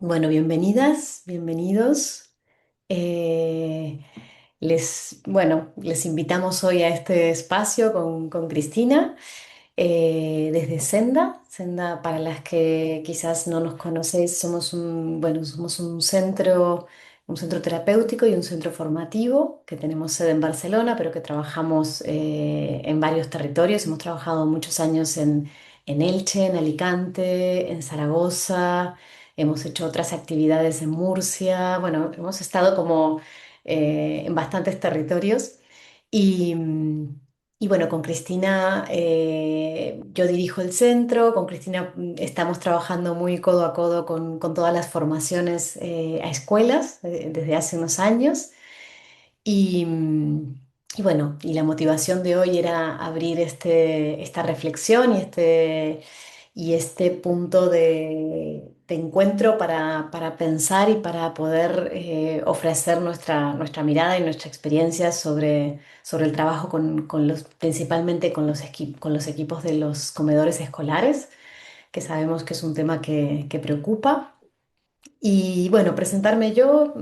Bueno, bienvenidas, bienvenidos. Eh, les invitamos hoy a este espacio con Cristina desde Senda. Senda, para las que quizás no nos conocéis, somos un centro terapéutico y un centro formativo que tenemos sede en Barcelona, pero que trabajamos en varios territorios. Hemos trabajado muchos años en Elche, en Alicante, en Zaragoza. Hemos hecho otras actividades en Murcia. Bueno, hemos estado como en bastantes territorios. Y, y bueno, con Cristina yo dirijo el centro. Con Cristina estamos trabajando muy codo a codo con todas las formaciones a escuelas desde hace unos años. Y, y bueno, y la motivación de hoy era abrir esta reflexión y este punto de encuentro para pensar y para poder ofrecer nuestra mirada y nuestra experiencia sobre el trabajo principalmente con los equipos de los comedores escolares, que sabemos que es un tema que preocupa. Y bueno, presentarme yo,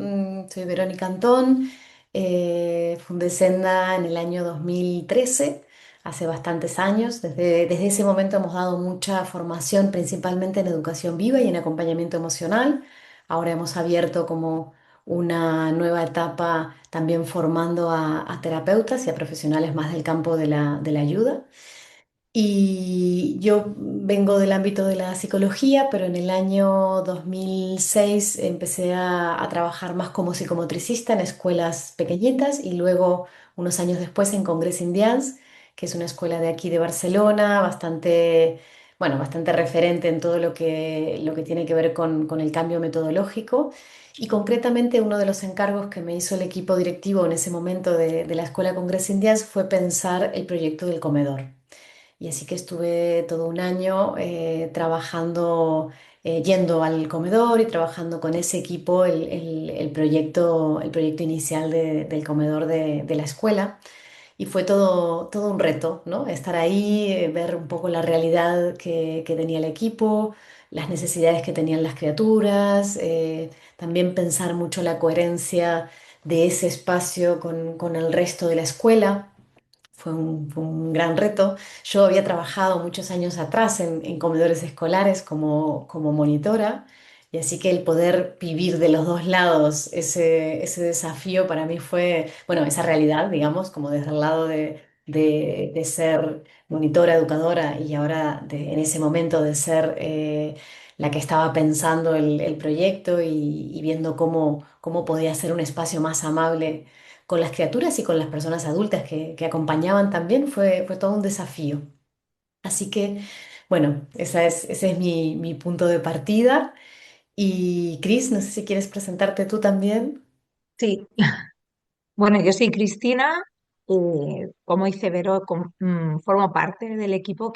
soy Verónica Antón, fundé Senda en el año 2013, hace bastantes años. Desde ese momento hemos dado mucha formación, principalmente en educación viva y en acompañamiento emocional. Ahora hemos abierto como una nueva etapa también formando a terapeutas y a profesionales más del campo de la ayuda. Y yo vengo del ámbito de la psicología, pero en el año 2006 empecé a trabajar más como psicomotricista en escuelas pequeñitas y luego unos años después en Congress Indians, que es una escuela de aquí de Barcelona, bastante referente en todo lo que tiene que ver con el cambio metodológico. Y concretamente uno de los encargos que me hizo el equipo directivo en ese momento de la escuela Congress Indians fue pensar el proyecto del comedor. Y así que estuve todo un año trabajando, yendo al comedor y trabajando con ese equipo el proyecto inicial del comedor de la escuela. Y fue todo un reto, ¿no? Estar ahí, ver un poco la realidad que tenía el equipo, las necesidades que tenían las criaturas, también pensar mucho la coherencia de ese espacio con el resto de la escuela. Fue un gran reto. Yo había trabajado muchos años atrás en comedores escolares como monitora, y así que el poder vivir de los dos lados ese desafío para mí fue, bueno, esa realidad, digamos, como desde el lado de ser monitora, educadora y ahora en ese momento de ser la que estaba pensando el proyecto y viendo cómo podía ser un espacio más amable con las criaturas y con las personas adultas que acompañaban también fue todo un desafío. Así que, bueno, ese es mi punto de partida. Y Cris, no sé si quieres presentarte tú también. Sí, bueno, yo soy Cristina, como dice Vero, formo parte del equipo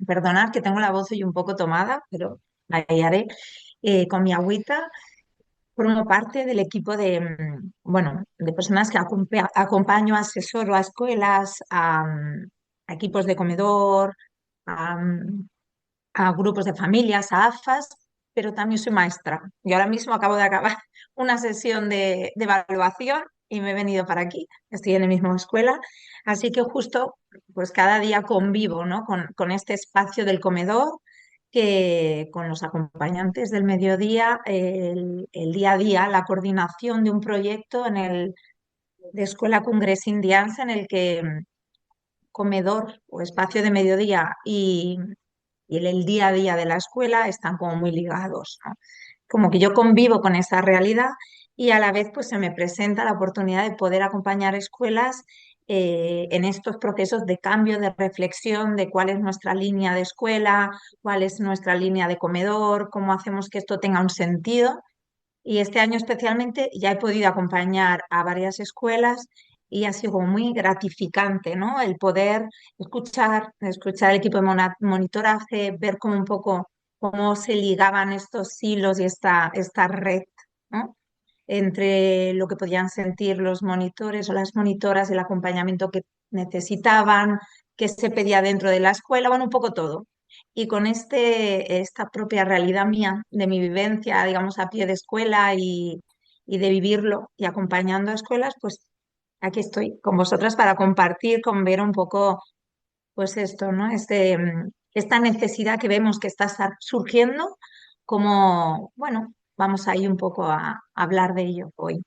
perdonad que tengo la voz hoy un poco tomada, pero ahí haré, con mi agüita, formo parte del equipo bueno, de personas que acompaño, asesoro a escuelas, a equipos de comedor, a, mm, a grupos de familias, a AFAS, pero también soy maestra. Y ahora mismo acabo de acabar una sesión de evaluación y me he venido para aquí. Estoy en la misma escuela, así que justo pues cada día convivo, ¿no? con este espacio del comedor, que con los acompañantes del mediodía, el día a día, la coordinación de un proyecto de Escuela Congress Indianza en el que comedor o espacio de mediodía y el día a día de la escuela están como muy ligados, ¿no? Como que yo convivo con esa realidad y a la vez pues se me presenta la oportunidad de poder acompañar escuelas en estos procesos de cambio, de reflexión de cuál es nuestra línea de escuela, cuál es nuestra línea de comedor, cómo hacemos que esto tenga un sentido. Y este año especialmente ya he podido acompañar a varias escuelas y ha sido como muy gratificante, ¿no? El poder escuchar el equipo de monitoraje, ver cómo un poco cómo se ligaban estos hilos y esta red, ¿no? Entre lo que podían sentir los monitores o las monitoras, el acompañamiento que necesitaban, que se pedía dentro de la escuela, bueno, un poco todo. y con esta propia realidad mía, de mi vivencia, digamos, a pie de escuela y de vivirlo y acompañando a escuelas, pues aquí estoy con vosotras para compartir, con ver un poco, pues esto, ¿no? Esta necesidad que vemos que está surgiendo, como, bueno, vamos ahí un poco a hablar de ello hoy.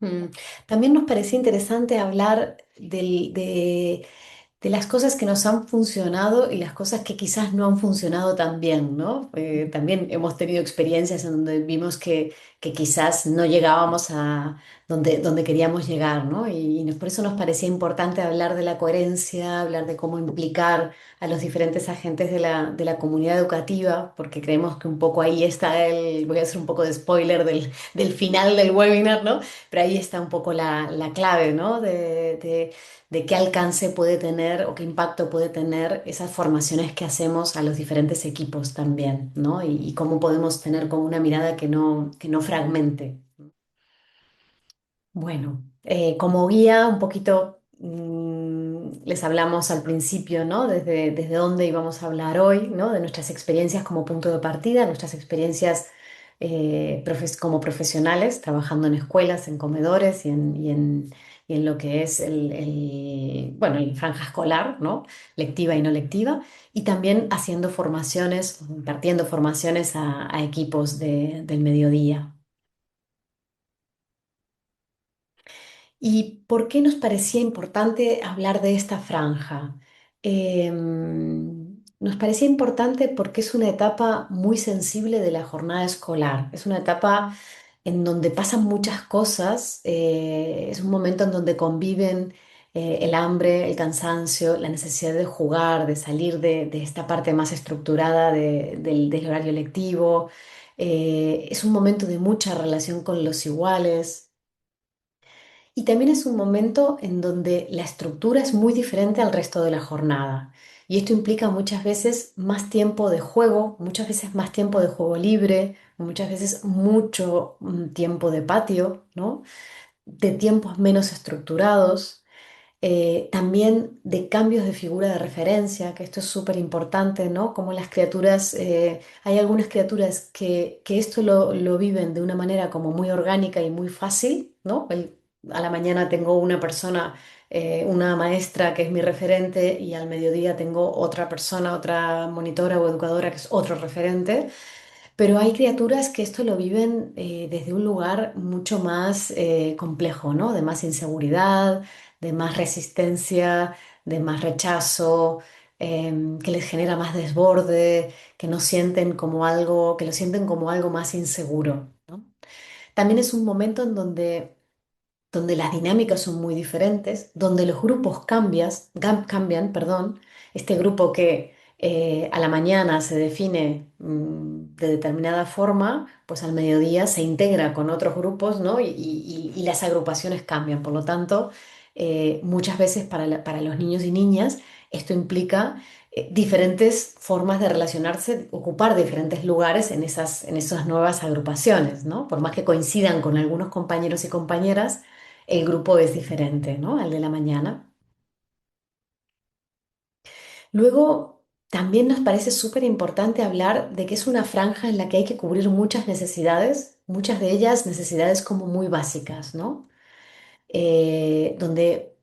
Mm. También nos parecía interesante hablar de las cosas que nos han funcionado y las cosas que quizás no han funcionado tan bien, ¿no? También hemos tenido experiencias en donde vimos que quizás no llegábamos a donde queríamos llegar, ¿no? Por eso nos parecía importante hablar de la coherencia, hablar de cómo implicar a los diferentes agentes de la comunidad educativa, porque creemos que un poco ahí está voy a hacer un poco de spoiler del final del webinar, ¿no? Pero ahí está un poco la clave, ¿no? De qué alcance puede tener o qué impacto puede tener esas formaciones que hacemos a los diferentes equipos también, ¿no? Y cómo podemos tener como una mirada que no fragmente. Bueno, como guía, un poquito les hablamos al principio, ¿no? Desde dónde íbamos a hablar hoy, ¿no? De nuestras experiencias como punto de partida, nuestras experiencias como profesionales, trabajando en escuelas, en comedores y en lo que es bueno, el franja escolar, ¿no? Lectiva y no lectiva, y también haciendo formaciones, impartiendo formaciones a equipos del mediodía. ¿Y por qué nos parecía importante hablar de esta franja? Nos parecía importante porque es una etapa muy sensible de la jornada escolar. Es una etapa en donde pasan muchas cosas. Es un momento en donde conviven el hambre, el cansancio, la necesidad de jugar, de salir de esta parte más estructurada del horario lectivo. Es un momento de mucha relación con los iguales. Y también es un momento en donde la estructura es muy diferente al resto de la jornada. Y esto implica muchas veces más tiempo de juego, muchas veces más tiempo de juego libre, muchas veces mucho tiempo de patio, ¿no? De tiempos menos estructurados, también de cambios de figura de referencia, que esto es súper importante, ¿no? Como las criaturas, hay algunas criaturas que esto lo viven de una manera como muy orgánica y muy fácil, ¿no? A la mañana tengo una persona, una maestra que es mi referente y al mediodía tengo otra persona, otra monitora o educadora que es otro referente. Pero hay criaturas que esto lo viven desde un lugar mucho más complejo, ¿no? De más inseguridad, de más resistencia, de más rechazo, que les genera más desborde, que no sienten como algo, que lo sienten como algo más inseguro, ¿no? También es un momento en donde las dinámicas son muy diferentes, donde los grupos cambian, perdón, este grupo que a la mañana se define de determinada forma, pues al mediodía se integra con otros grupos, ¿no? Y las agrupaciones cambian. Por lo tanto, muchas veces para los niños y niñas esto implica diferentes formas de relacionarse, ocupar diferentes lugares en esas nuevas agrupaciones, ¿no? Por más que coincidan con algunos compañeros y compañeras, el grupo es diferente, ¿no? Al de la mañana. Luego, también nos parece súper importante hablar de que es una franja en la que hay que cubrir muchas necesidades, muchas de ellas necesidades como muy básicas, ¿no? Donde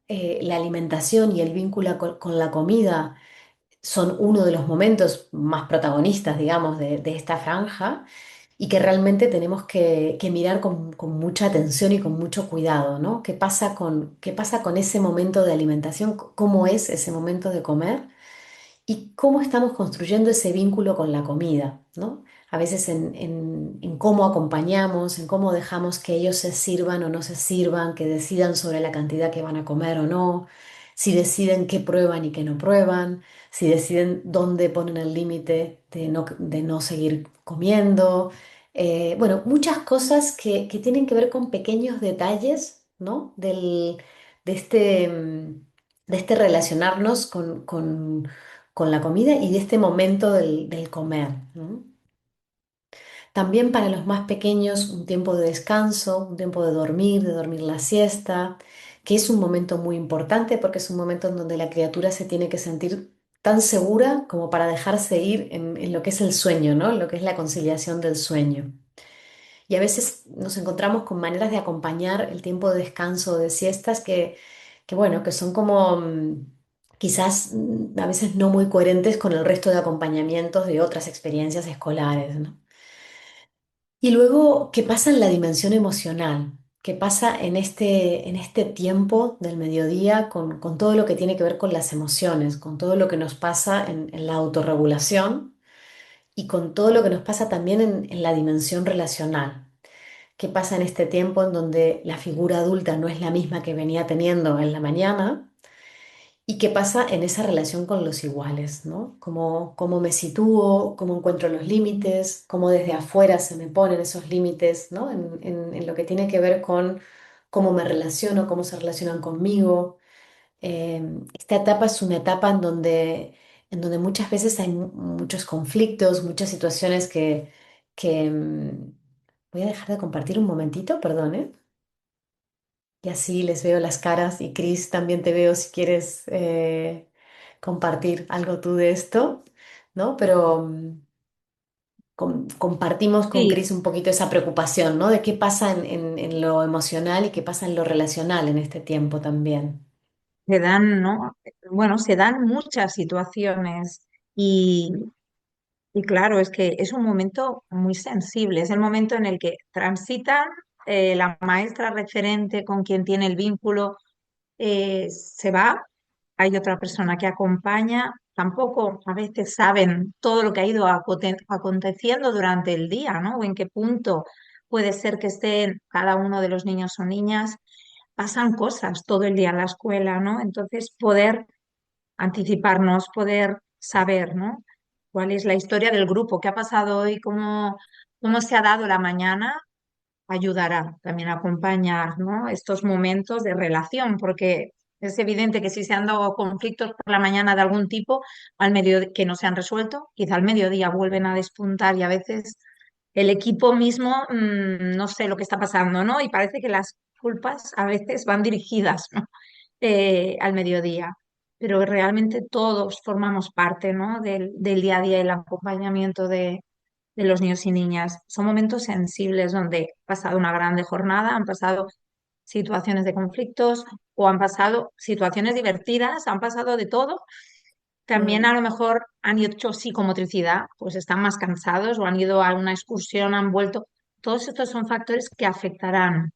la alimentación y el vínculo con la comida son uno de los momentos más protagonistas, digamos, de esta franja y que realmente tenemos que mirar con mucha atención y con mucho cuidado, ¿no? Qué pasa con ese momento de alimentación? ¿Cómo es ese momento de comer? Y cómo estamos construyendo ese vínculo con la comida, ¿no? A veces en cómo acompañamos, en cómo dejamos que ellos se sirvan o no se sirvan, que decidan sobre la cantidad que van a comer o no, si deciden qué prueban y qué no prueban, si deciden dónde ponen el límite de no seguir comiendo. Bueno, muchas cosas que tienen que ver con pequeños detalles, ¿no? De este, de este relacionarnos con la comida y de este momento del comer, ¿no? También para los más pequeños un tiempo de descanso, un tiempo de dormir la siesta, que es un momento muy importante porque es un momento en donde la criatura se tiene que sentir tan segura como para dejarse ir en lo que es el sueño, ¿no? En lo que es la conciliación del sueño. Y a veces nos encontramos con maneras de acompañar el tiempo de descanso, de siestas, bueno, que son como quizás a veces no muy coherentes con el resto de acompañamientos de otras experiencias escolares, ¿no? Y luego, ¿qué pasa en la dimensión emocional? ¿Qué pasa en este tiempo del mediodía con todo lo que tiene que ver con las emociones, con todo lo que nos pasa en la autorregulación y con todo lo que nos pasa también en la dimensión relacional? ¿Qué pasa en este tiempo en donde la figura adulta no es la misma que venía teniendo en la mañana? ¿Y qué pasa en esa relación con los iguales, ¿no? Cómo me sitúo, cómo encuentro los límites, cómo desde afuera se me ponen esos límites, ¿no? En lo que tiene que ver con cómo me relaciono, cómo se relacionan conmigo. Esta etapa es una etapa en donde muchas veces hay muchos conflictos, muchas situaciones que voy a dejar de compartir un momentito, perdón, ¿eh? Y así les veo las caras y Cris, también te veo si quieres compartir algo tú de esto, ¿no? Pero compartimos con Sí, Cris un poquito esa preocupación, ¿no? De qué pasa en lo emocional y qué pasa en lo relacional en este tiempo también. se dan, ¿no? Bueno, se dan muchas situaciones y, y claro, es que es un momento muy sensible, es el momento en el que transitan la maestra referente con quien tiene el vínculo, se va, hay otra persona que acompaña, tampoco a veces saben todo lo que ha ido aconteciendo durante el día, ¿no? O en qué punto puede ser que estén cada uno de los niños o niñas. Pasan cosas todo el día en la escuela, ¿no? Entonces, poder anticiparnos, poder saber, ¿no? Cuál es la historia del grupo, qué ha pasado hoy, cómo se ha dado la mañana, ayudará también a acompañar, ¿no? Estos momentos de relación, porque es evidente que si se han dado conflictos por la mañana de algún tipo, al mediodía que no se han resuelto, quizá al mediodía vuelven a despuntar y a veces el equipo mismo no sé lo que está pasando, ¿no? Y parece que las culpas a veces van dirigidas, ¿no? Al mediodía, pero realmente todos formamos parte, ¿no? Del día a día y el acompañamiento de los niños y niñas. Son momentos sensibles donde ha pasado una grande jornada, han pasado situaciones de conflictos o han pasado situaciones divertidas, han pasado de todo. También a Mm, lo mejor han hecho psicomotricidad, pues están más cansados o han ido a una excursión, han vuelto. Todos estos son factores que afectarán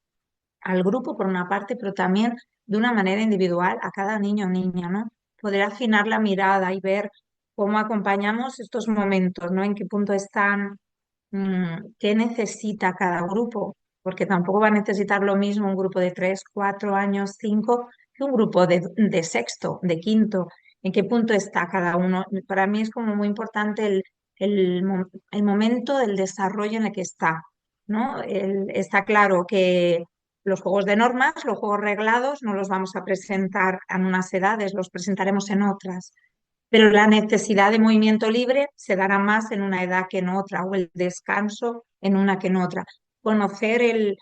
al grupo por una parte, pero también de una manera individual a cada niño o niña, ¿no? Poder afinar la mirada y ver cómo acompañamos estos momentos, ¿no? En qué punto están, qué necesita cada grupo, porque tampoco va a necesitar lo mismo un grupo de 3, 4 años, 5, que un grupo de sexto, de quinto. ¿En qué punto está cada uno? Para mí es como muy importante el momento del desarrollo en el que está, ¿no? Está claro que los juegos de normas, los juegos reglados, no los vamos a presentar en unas edades, los presentaremos en otras. Pero la necesidad de movimiento libre se dará más en una edad que en otra, o el descanso en una que en otra. Conocer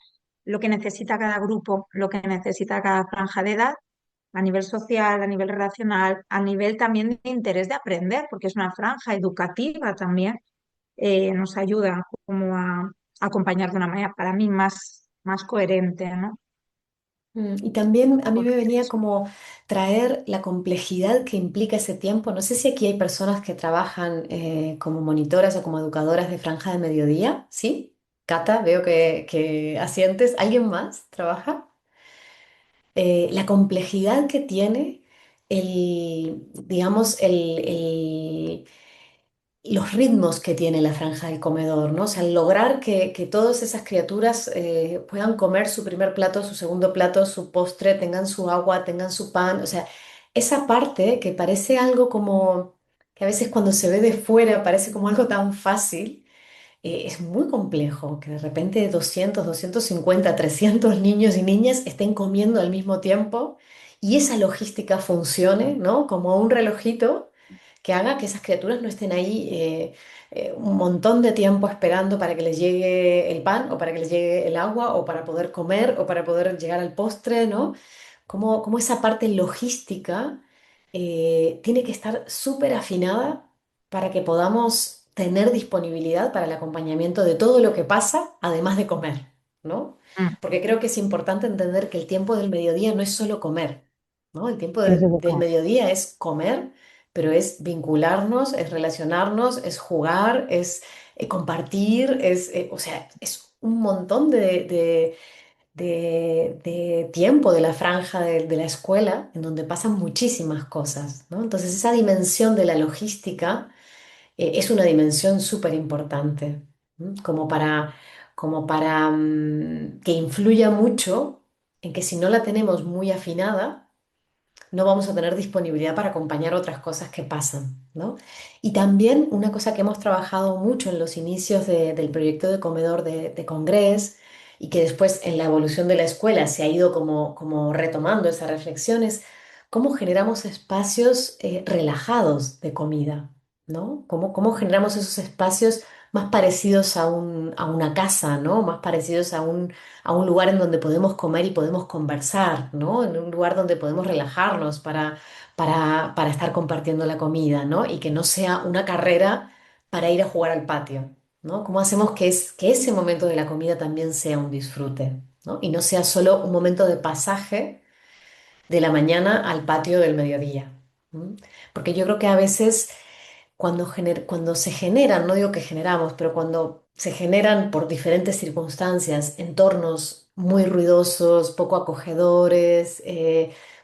lo que necesita cada grupo, lo que necesita cada franja de edad, a nivel social, a nivel relacional, a nivel también de interés de aprender, porque es una franja educativa también, nos ayuda como a acompañar de una manera para mí más coherente, ¿no? Y también a mí me Porque venía como traer la complejidad que implica ese tiempo. No sé si aquí hay personas que trabajan como monitoras o como educadoras de franja de mediodía, ¿sí? Cata, veo que asientes. ¿Alguien más trabaja? La complejidad que tiene digamos, los ritmos que tiene la franja del comedor, ¿no? O sea, el lograr que todas esas criaturas puedan comer su primer plato, su segundo plato, su postre, tengan su agua, tengan su pan, o sea, esa parte que parece algo como, que a veces cuando se ve de fuera parece como algo tan fácil, es muy complejo que de repente 250 300 niños y niñas estén comiendo al mismo tiempo y esa logística funcione, ¿no? Como un relojito que haga que esas criaturas no estén ahí un montón de tiempo esperando para que les llegue el pan o para que les llegue el agua o para poder comer o para poder llegar al postre, ¿no? Como esa parte logística tiene que estar súper afinada para que podamos tener disponibilidad para el acompañamiento de todo lo que pasa, además de comer, ¿no? Mm, Porque creo que es importante entender que el tiempo del mediodía no es solo comer, ¿no? El tiempo es del educar. mediodía es comer, pero es vincularnos, es relacionarnos, es jugar, es compartir, o sea, es un montón de tiempo de la franja de la escuela en donde pasan muchísimas cosas, ¿no? Entonces esa dimensión de la logística es una dimensión súper importante, ¿m? Como para que influya mucho en que si no la tenemos muy afinada, no vamos a tener disponibilidad para acompañar otras cosas que pasan, ¿no? Y también una cosa que hemos trabajado mucho en los inicios del proyecto de comedor de Congrés y que después en la evolución de la escuela se ha ido como retomando esa reflexión es cómo generamos espacios relajados de comida, ¿no? Cómo generamos esos espacios más parecidos a una casa, ¿no? Más parecidos a un lugar en donde podemos comer y podemos conversar, ¿no? En un lugar donde podemos relajarnos para estar compartiendo la comida, ¿no? Y que no sea una carrera para ir a jugar al patio, ¿no? ¿Cómo hacemos que ese momento de la comida también sea un disfrute, ¿no? Y no sea solo un momento de pasaje de la mañana al patio del mediodía? ¿M? Porque yo creo que a veces cuando se generan, no digo que generamos, pero cuando se generan por diferentes circunstancias entornos muy ruidosos, poco acogedores,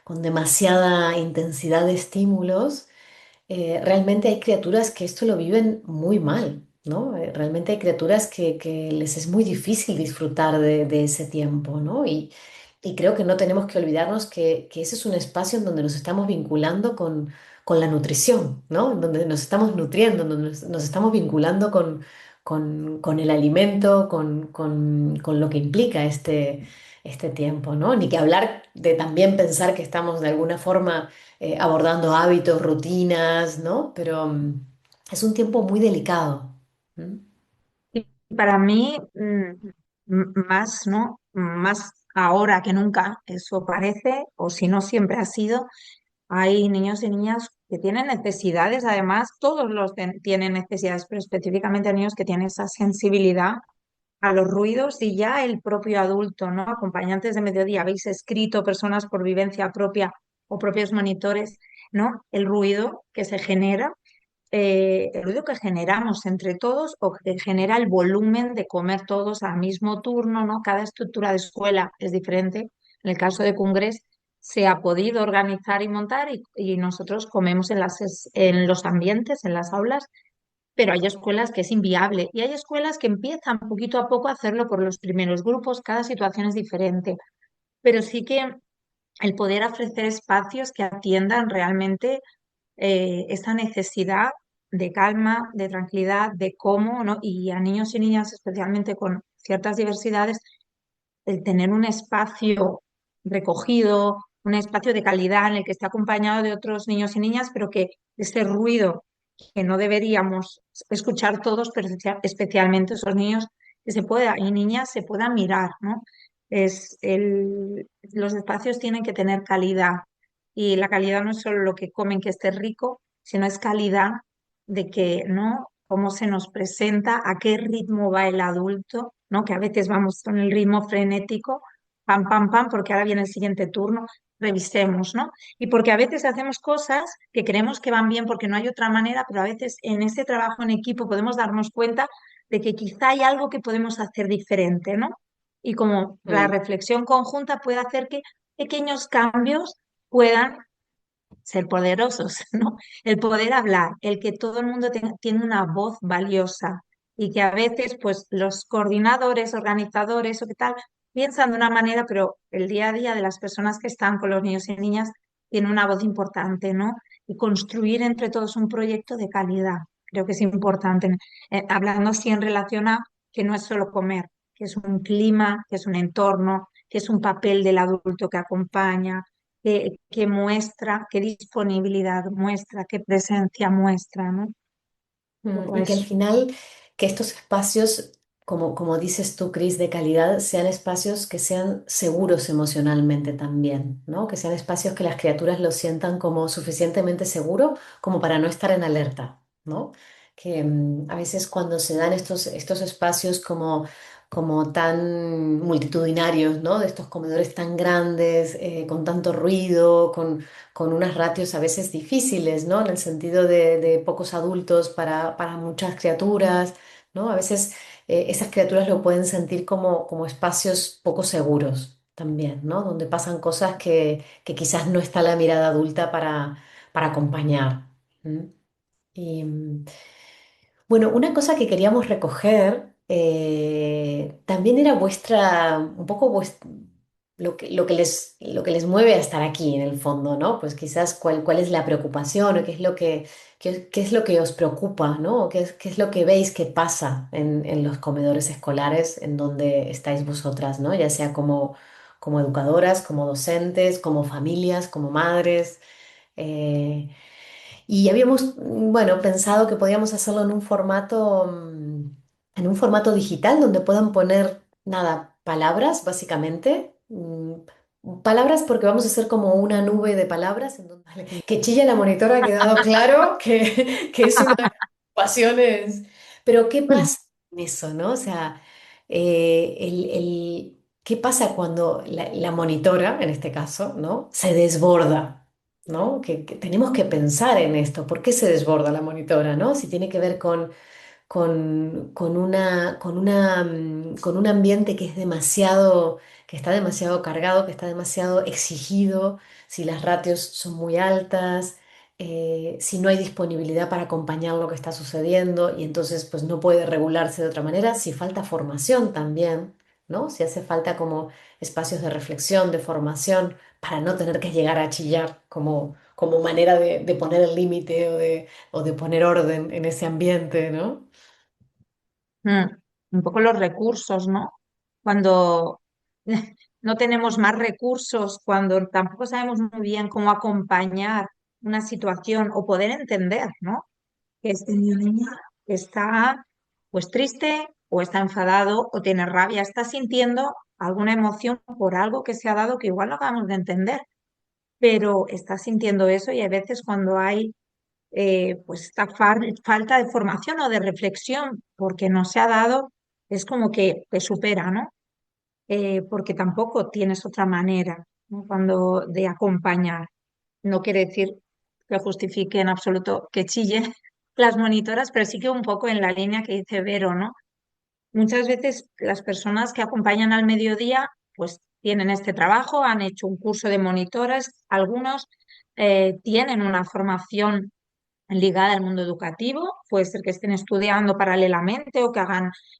con demasiada intensidad de estímulos, realmente hay criaturas que esto lo viven muy mal, ¿no? Realmente hay criaturas que les es muy difícil disfrutar de ese tiempo, ¿no? Y creo que no tenemos que olvidarnos que ese es un espacio en donde nos estamos vinculando con la nutrición, ¿no? En donde nos estamos nutriendo, en donde nos estamos vinculando con el alimento, con lo que implica este tiempo, ¿no? Ni que hablar de también pensar que estamos de alguna forma abordando hábitos, rutinas, ¿no? Pero es un tiempo muy delicado. ¿M? Y para mí, más, ¿no? Más ahora que nunca, eso parece, o si no siempre ha sido, hay niños y niñas que tienen necesidades, además, todos tienen necesidades, pero específicamente niños que tienen esa sensibilidad a los ruidos y ya el propio adulto, ¿no? Acompañantes de mediodía, habéis escrito personas por vivencia propia o propios monitores, ¿no? El ruido que se genera, el ruido que generamos entre todos o que genera el volumen de comer todos al mismo turno, ¿no? Cada estructura de escuela es diferente. En el caso de Congres se ha podido organizar y montar y nosotros comemos en los ambientes, en las aulas, pero hay escuelas que es inviable y hay escuelas que empiezan poquito a poco a hacerlo por los primeros grupos, cada situación es diferente, pero sí que el poder ofrecer espacios que atiendan realmente esa necesidad de calma, de tranquilidad, de cómo, ¿no? Y a niños y niñas, especialmente con ciertas diversidades, el tener un espacio recogido, un espacio de calidad en el que esté acompañado de otros niños y niñas, pero que ese ruido que no deberíamos escuchar todos, pero especialmente esos niños que se pueda y niñas se puedan mirar, ¿no? Los espacios tienen que tener calidad y la calidad no es solo lo que comen que esté rico, sino es calidad de que, ¿no? Cómo se nos presenta, a qué ritmo va el adulto, ¿no? Que a veces vamos con el ritmo frenético, pam, pam, pam, porque ahora viene el siguiente turno, revisemos, ¿no? Y porque a veces hacemos cosas que creemos que van bien porque no hay otra manera, pero a veces en ese trabajo en equipo podemos darnos cuenta de que quizá hay algo que podemos hacer diferente, ¿no? Y como la Mm, reflexión conjunta puede hacer que pequeños cambios puedan ser poderosos, ¿no? El poder hablar, el que todo el mundo tiene una voz valiosa y que a veces, pues, los coordinadores, organizadores o qué tal, piensan de una manera, pero el día a día de las personas que están con los niños y niñas tiene una voz importante, ¿no? Y construir entre todos un proyecto de calidad, creo que es importante. Hablando así en relación a que no es solo comer, que es un clima, que es un entorno, que es un papel del adulto que acompaña, que muestra, qué disponibilidad muestra, qué presencia muestra, ¿no? Un poco Y que al eso. final, que estos espacios como dices tú, Cris, de calidad, sean espacios que sean seguros emocionalmente también, ¿no? Que sean espacios que las criaturas lo sientan como suficientemente seguro como para no estar en alerta, ¿no? Que a veces cuando se dan estos espacios como tan multitudinarios, ¿no? De estos comedores tan grandes, con tanto ruido, con unas ratios a veces difíciles, ¿no? En el sentido de pocos adultos para muchas criaturas, ¿no? A veces esas criaturas lo pueden sentir como espacios poco seguros también, ¿no? Donde pasan cosas que quizás no está la mirada adulta para acompañar. ¿M? Y bueno, una cosa que queríamos recoger también era un poco lo que les mueve a estar aquí en el fondo, ¿no? Pues quizás cuál es la preocupación o qué es lo que os preocupa, ¿no? O qué es lo que veis que pasa en los comedores escolares en donde estáis vosotras, ¿no? Ya sea como educadoras, como docentes, como familias, como madres. eh, y habíamos, bueno, pensado que podíamos hacerlo en un formato digital donde puedan poner, nada, palabras, básicamente. Palabras porque vamos a hacer como una nube de palabras en donde que chilla la monitora, ha quedado claro que es una de las pasiones. Pero ¿qué pasa en eso, no? O sea, ¿qué pasa cuando la monitora, en este caso, ¿no? Se desborda. ¿No? Que tenemos que pensar en esto. ¿Por qué se desborda la monitora, ¿no? Si tiene que ver con un ambiente que está demasiado cargado, que está demasiado exigido, si las ratios son muy altas, si no hay disponibilidad para acompañar lo que está sucediendo y entonces pues no puede regularse de otra manera, si falta formación también, ¿no? Si hace falta como espacios de reflexión, de formación, para no tener que llegar a chillar como manera de poner el límite o de poner orden en ese ambiente, ¿no? Mm, un poco los recursos, ¿no? Cuando no tenemos más recursos, cuando tampoco sabemos muy bien cómo acompañar una situación o poder entender, ¿no? Que este niño está pues triste o está enfadado o tiene rabia, está sintiendo alguna emoción por algo que se ha dado que igual no acabamos de entender, pero está sintiendo eso y hay veces cuando hay pues esta falta de formación o de reflexión porque no se ha dado, es como que te supera, ¿no? Porque tampoco tienes otra manera, ¿no? Cuando de acompañar. No quiere decir que justifique en absoluto que chille las monitoras, pero sí que un poco en la línea que dice Vero, ¿no? Muchas veces las personas que acompañan al mediodía, pues tienen este trabajo, han hecho un curso de monitoras, algunos tienen una formación ligada al mundo educativo, puede ser que estén estudiando paralelamente o que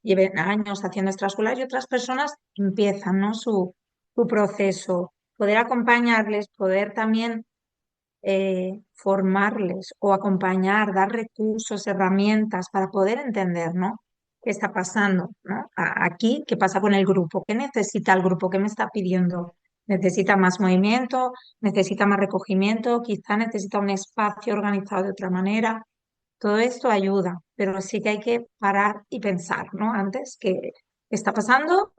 lleven años haciendo extraescolar y otras personas empiezan, ¿no? su proceso, poder acompañarles, poder también formarles o acompañar, dar recursos, herramientas para poder entender, ¿no? ¿Qué está pasando, ¿no? Aquí, ¿qué pasa con el grupo? ¿Qué necesita el grupo? ¿Qué me está pidiendo? ¿Necesita más movimiento? ¿Necesita más recogimiento? Quizá necesita un espacio organizado de otra manera. Todo esto ayuda, pero sí que hay que parar y pensar, ¿no? Antes, ¿qué está pasando?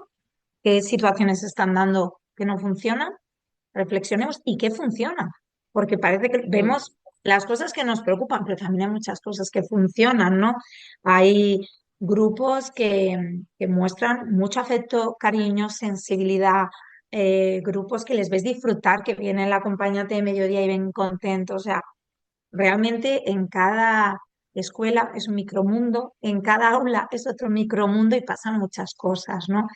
¿Qué situaciones se están dando que no funcionan? Reflexionemos y qué funciona, porque parece que Mm. vemos las cosas que nos preocupan, pero también hay muchas cosas que funcionan, ¿no? Hay grupos que muestran mucho afecto, cariño, sensibilidad, grupos que les ves disfrutar, que viene el acompañante de mediodía y ven contentos, o sea, realmente en cada escuela es un micromundo, en cada aula es otro micromundo y pasan muchas cosas, ¿no?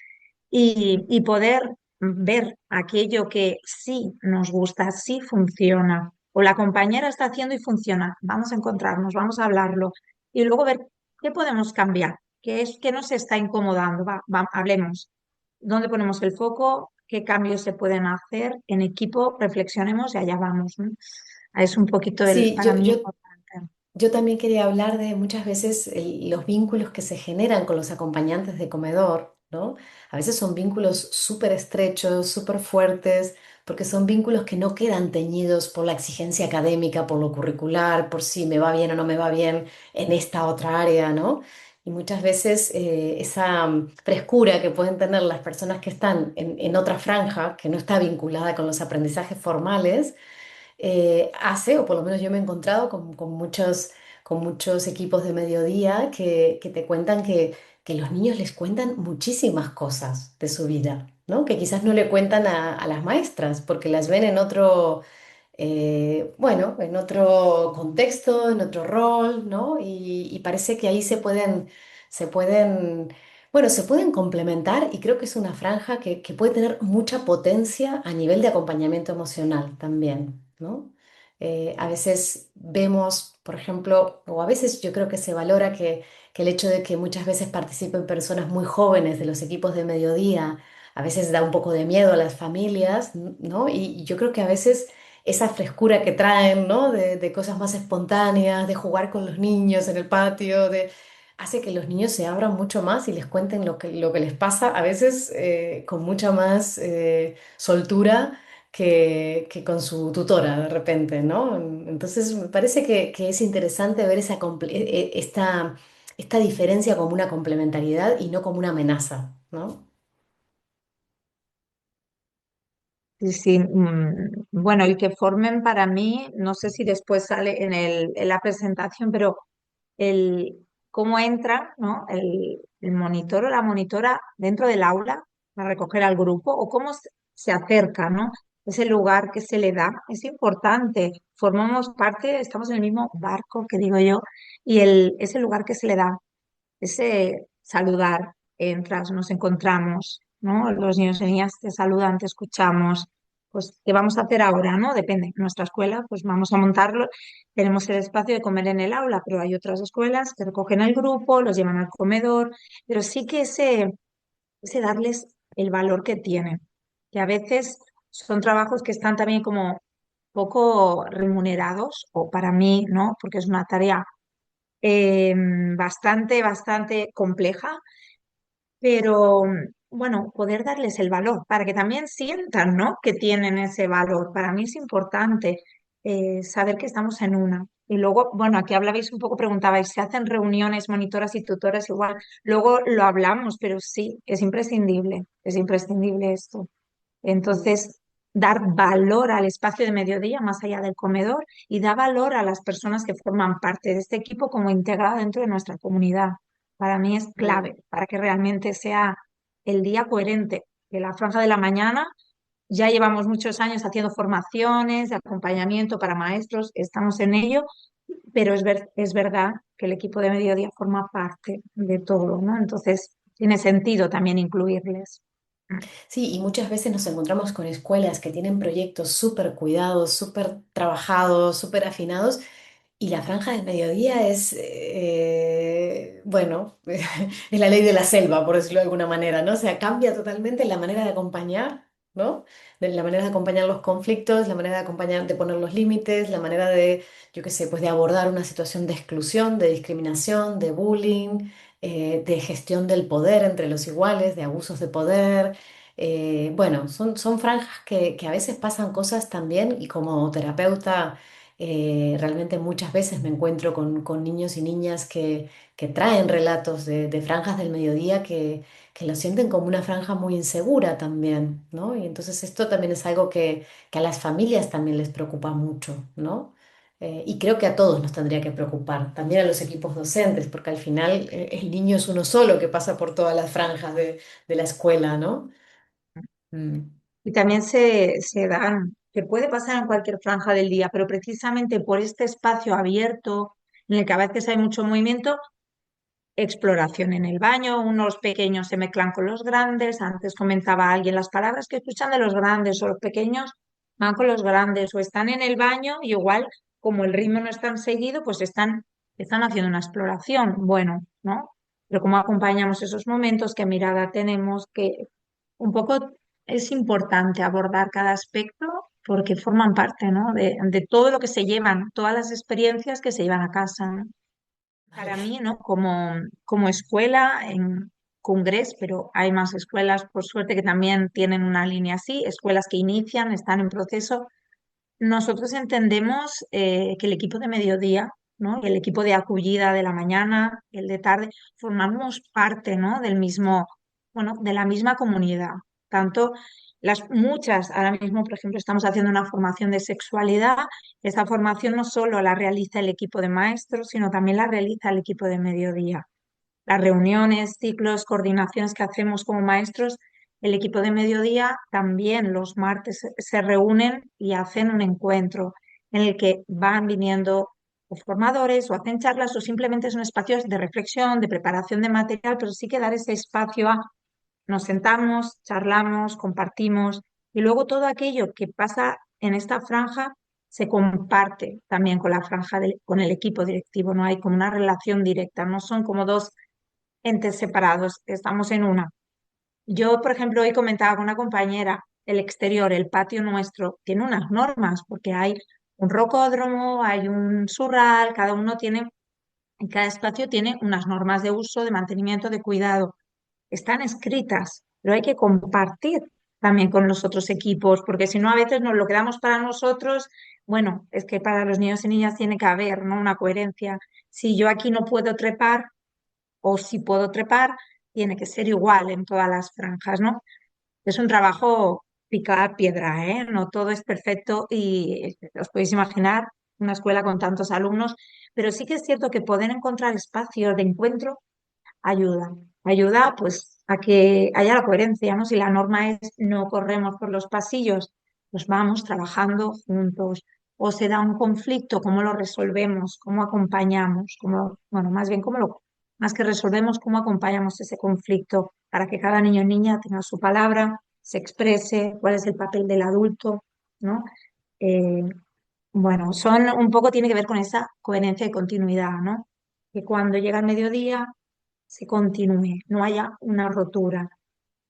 Y poder ver aquello que sí nos gusta, sí funciona, o la compañera está haciendo y funciona, vamos a encontrarnos, vamos a hablarlo, y luego ver qué podemos cambiar, qué nos está incomodando, hablemos, dónde ponemos el foco, qué cambios se pueden hacer en equipo, reflexionemos y allá vamos, ¿no? Es un poquito Sí, para yo, mí yo, importante. yo también quería hablar de muchas veces los vínculos que se generan con los acompañantes de comedor, ¿no? A veces son vínculos súper estrechos, súper fuertes, porque son vínculos que no quedan teñidos por la exigencia académica, por lo curricular, por si me va bien o no me va bien en esta otra área, ¿no? y muchas veces esa frescura que pueden tener las personas que están en otra franja, que no está vinculada con los aprendizajes formales, hace, o por lo menos yo me he encontrado con muchos equipos de mediodía que te cuentan que los niños les cuentan muchísimas cosas de su vida, ¿no? Que quizás no le cuentan a las maestras, porque las ven en otro, bueno, en otro contexto, en otro rol, ¿no? Y parece que ahí se pueden, bueno, se pueden complementar y creo que es una franja que puede tener mucha potencia a nivel de acompañamiento emocional también, ¿no? A veces vemos, por ejemplo, o a veces yo creo que se valora que el hecho de que muchas veces participen personas muy jóvenes de los equipos de mediodía, a veces da un poco de miedo a las familias, ¿no? Y yo creo que a veces esa frescura que traen, ¿no? De cosas más espontáneas, de jugar con los niños en el patio, hace que los niños se abran mucho más y les cuenten lo que les pasa, a veces con mucha más soltura que con su tutora de repente, ¿no? Entonces me parece que es interesante ver esta diferencia como una complementariedad y no como una amenaza, ¿no? Sí, sí, bueno, el que formen para mí, no sé si después sale en la presentación, pero el cómo entra, ¿no? El monitor o la monitora dentro del aula para recoger al grupo o cómo se acerca, ¿no? Ese lugar que se le da es importante. Formamos parte, estamos en el mismo barco, que digo yo, y ese lugar que se le da, ese saludar, entras, nos encontramos, ¿no? Los niños y niñas te saludan, te escuchamos. Pues, ¿qué vamos a hacer ahora, no? Depende. En nuestra escuela, pues vamos a montarlo. Tenemos el espacio de comer en el aula, pero hay otras escuelas que recogen al grupo, los llevan al comedor, pero sí que ese darles el valor que tienen, que a veces son trabajos que están también como poco remunerados, o para mí, ¿no? Porque es una tarea bastante compleja, pero bueno, poder darles el valor para que también sientan, ¿no? Que tienen ese valor. Para mí es importante saber que estamos en una. Y luego, bueno, aquí hablabais un poco, preguntabais, ¿se hacen reuniones monitoras y tutoras igual? Luego lo hablamos, pero sí, es imprescindible esto. Mm. Entonces, dar valor al espacio de mediodía más allá del comedor y da valor a las personas que forman parte de este equipo como integrado dentro de nuestra comunidad. Para mí es Mm. clave para que realmente sea el día coherente. Que la franja de la mañana ya llevamos muchos años haciendo formaciones de acompañamiento para maestros, estamos en ello, pero es verdad que el equipo de mediodía forma parte de todo, ¿no? Entonces, tiene sentido también incluirles. Sí, y muchas veces nos encontramos con escuelas que tienen proyectos súper cuidados, súper trabajados, súper afinados. Y la franja del mediodía es, bueno, es la ley de la selva, por decirlo de alguna manera, ¿no? O sea, cambia totalmente la manera de acompañar, ¿no? De la manera de acompañar los conflictos, la manera de acompañar, de poner los límites, la manera de, yo qué sé, pues de abordar una situación de exclusión, de discriminación, de bullying, de gestión del poder entre los iguales, de abusos de poder. Bueno, son franjas que a veces pasan cosas también y como terapeuta realmente muchas veces me encuentro con niños y niñas que traen relatos de franjas del mediodía que lo sienten como una franja muy insegura también, ¿no? Y entonces esto también es algo que a las familias también les preocupa mucho, ¿no? Y creo que a todos nos tendría que preocupar, también a los equipos docentes, porque al final el niño es uno solo que pasa por todas las franjas de la escuela, ¿no? Mm. Y también se dan, que puede pasar en cualquier franja del día, pero precisamente por este espacio abierto en el que a veces hay mucho movimiento, exploración en el baño, unos pequeños se mezclan con los grandes, antes comentaba alguien, las palabras que escuchan de los grandes o los pequeños van con los grandes o están en el baño y igual como el ritmo no es tan seguido, pues están haciendo una exploración, bueno, ¿no? Pero cómo acompañamos esos momentos, qué mirada tenemos, que un poco es importante abordar cada aspecto porque forman parte, ¿no? De todo lo que se llevan, todas las experiencias que se llevan a casa, ¿no? Para Vale. mí, ¿no? Como escuela en Congrés, pero hay más escuelas, por suerte, que también tienen una línea así, escuelas que inician, están en proceso. Nosotros entendemos que el equipo de mediodía ¿no? El equipo de acogida de la mañana, el de tarde, formamos parte, ¿no? Del mismo, bueno, de la misma comunidad. Tanto las muchas, ahora mismo, por ejemplo, estamos haciendo una formación de sexualidad. Esta formación no solo la realiza el equipo de maestros, sino también la realiza el equipo de mediodía. Las reuniones, ciclos, coordinaciones que hacemos como maestros, el equipo de mediodía también los martes se reúnen y hacen un encuentro en el que van viniendo los formadores o hacen charlas o simplemente son espacios de reflexión, de preparación de material, pero sí que dar ese espacio a nos sentamos, charlamos, compartimos y luego todo aquello que pasa en esta franja se comparte también con la franja con el equipo directivo, no hay como una relación directa, no son como dos entes separados, estamos en una. Yo, por ejemplo, hoy comentaba con una compañera, el exterior, el patio nuestro, tiene unas normas, porque hay un rocódromo, hay un surral, cada uno tiene, en cada espacio tiene unas normas de uso, de mantenimiento, de cuidado. Están escritas, pero hay que compartir también con los otros equipos, porque si no, a veces nos lo quedamos para nosotros. Bueno, es que para los niños y niñas tiene que haber, ¿no? Una coherencia. Si yo aquí no puedo trepar, o si puedo trepar, tiene que ser igual en todas las franjas, ¿no? Es un trabajo picar piedra, ¿eh? No todo es perfecto y os podéis imaginar una escuela con tantos alumnos, pero sí que es cierto que poder encontrar espacios de encuentro ayuda. Ayuda pues a que haya la coherencia, ¿no? Si la norma es no corremos por los pasillos, pues vamos trabajando juntos. O se da un conflicto, ¿cómo lo resolvemos? ¿Cómo acompañamos? ¿Cómo, bueno, más bien, más que resolvemos, cómo acompañamos ese conflicto para que cada niño o niña tenga su palabra, se exprese, cuál es el papel del adulto, ¿no? Eh, bueno, son un poco tiene que ver con esa coherencia y continuidad, ¿no? Que cuando llega el mediodía se continúe, no haya una rotura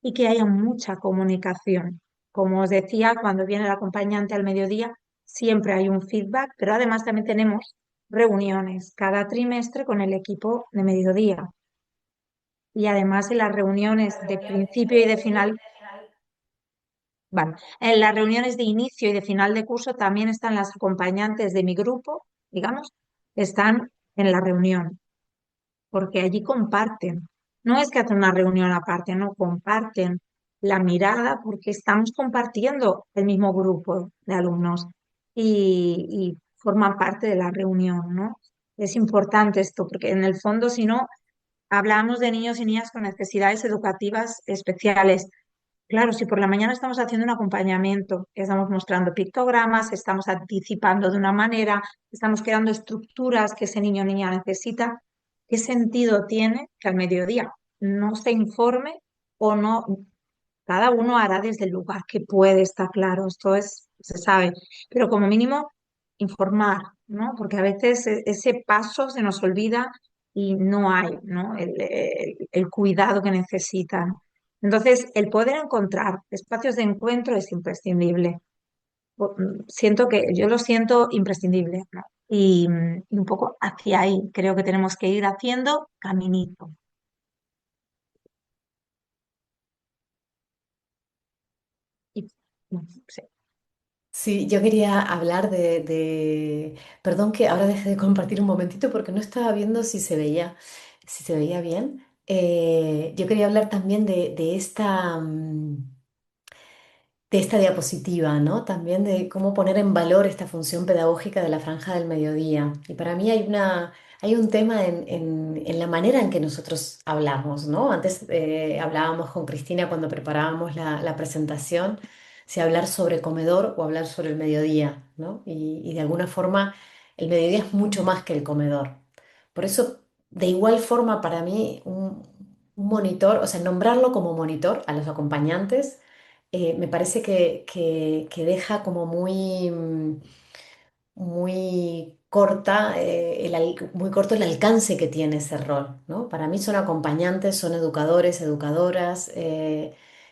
y que haya mucha comunicación. Como os decía, cuando viene el acompañante al mediodía, siempre hay un feedback, pero además también tenemos reuniones cada trimestre con el equipo de mediodía. Y además en las reuniones de principio y de final, bueno, en las reuniones de inicio y de final de curso también están las acompañantes de mi grupo, digamos, están en la reunión porque allí comparten. No es que hacen una reunión aparte, no, comparten la mirada porque estamos compartiendo el mismo grupo de alumnos y forman parte de la reunión, ¿no? Es importante esto porque en el fondo, si no, hablamos de niños y niñas con necesidades educativas especiales. Claro, si por la mañana estamos haciendo un acompañamiento, estamos mostrando pictogramas, estamos anticipando de una manera, estamos creando estructuras que ese niño o niña necesita, ¿qué sentido tiene que al mediodía no se informe o no? Cada uno hará desde el lugar que puede, está claro, esto es, se sabe, pero como mínimo informar, ¿no? Porque a veces ese paso se nos olvida y no hay, ¿no? El cuidado que necesitan. Entonces, el poder encontrar espacios de encuentro es imprescindible. Siento que yo lo siento imprescindible, ¿no? Y un poco hacia ahí creo que tenemos que ir haciendo caminito. Y, no sé. Sí, yo quería hablar Perdón que ahora dejé de compartir un momentito porque no estaba viendo si se veía bien. Yo quería hablar también de esta diapositiva, ¿no? También de cómo poner en valor esta función pedagógica de la franja del mediodía. Y para mí hay un tema en la manera en que nosotros hablamos, ¿no? Antes hablábamos con Cristina cuando preparábamos la presentación, si hablar sobre comedor o hablar sobre el mediodía, ¿no? Y de alguna forma el mediodía es mucho más que el comedor. Por eso, de igual forma, para mí, un monitor, o sea, nombrarlo como monitor a los acompañantes me parece que deja como muy corta, muy corto el alcance que tiene ese rol, ¿no? Para mí son acompañantes, son educadores, educadoras.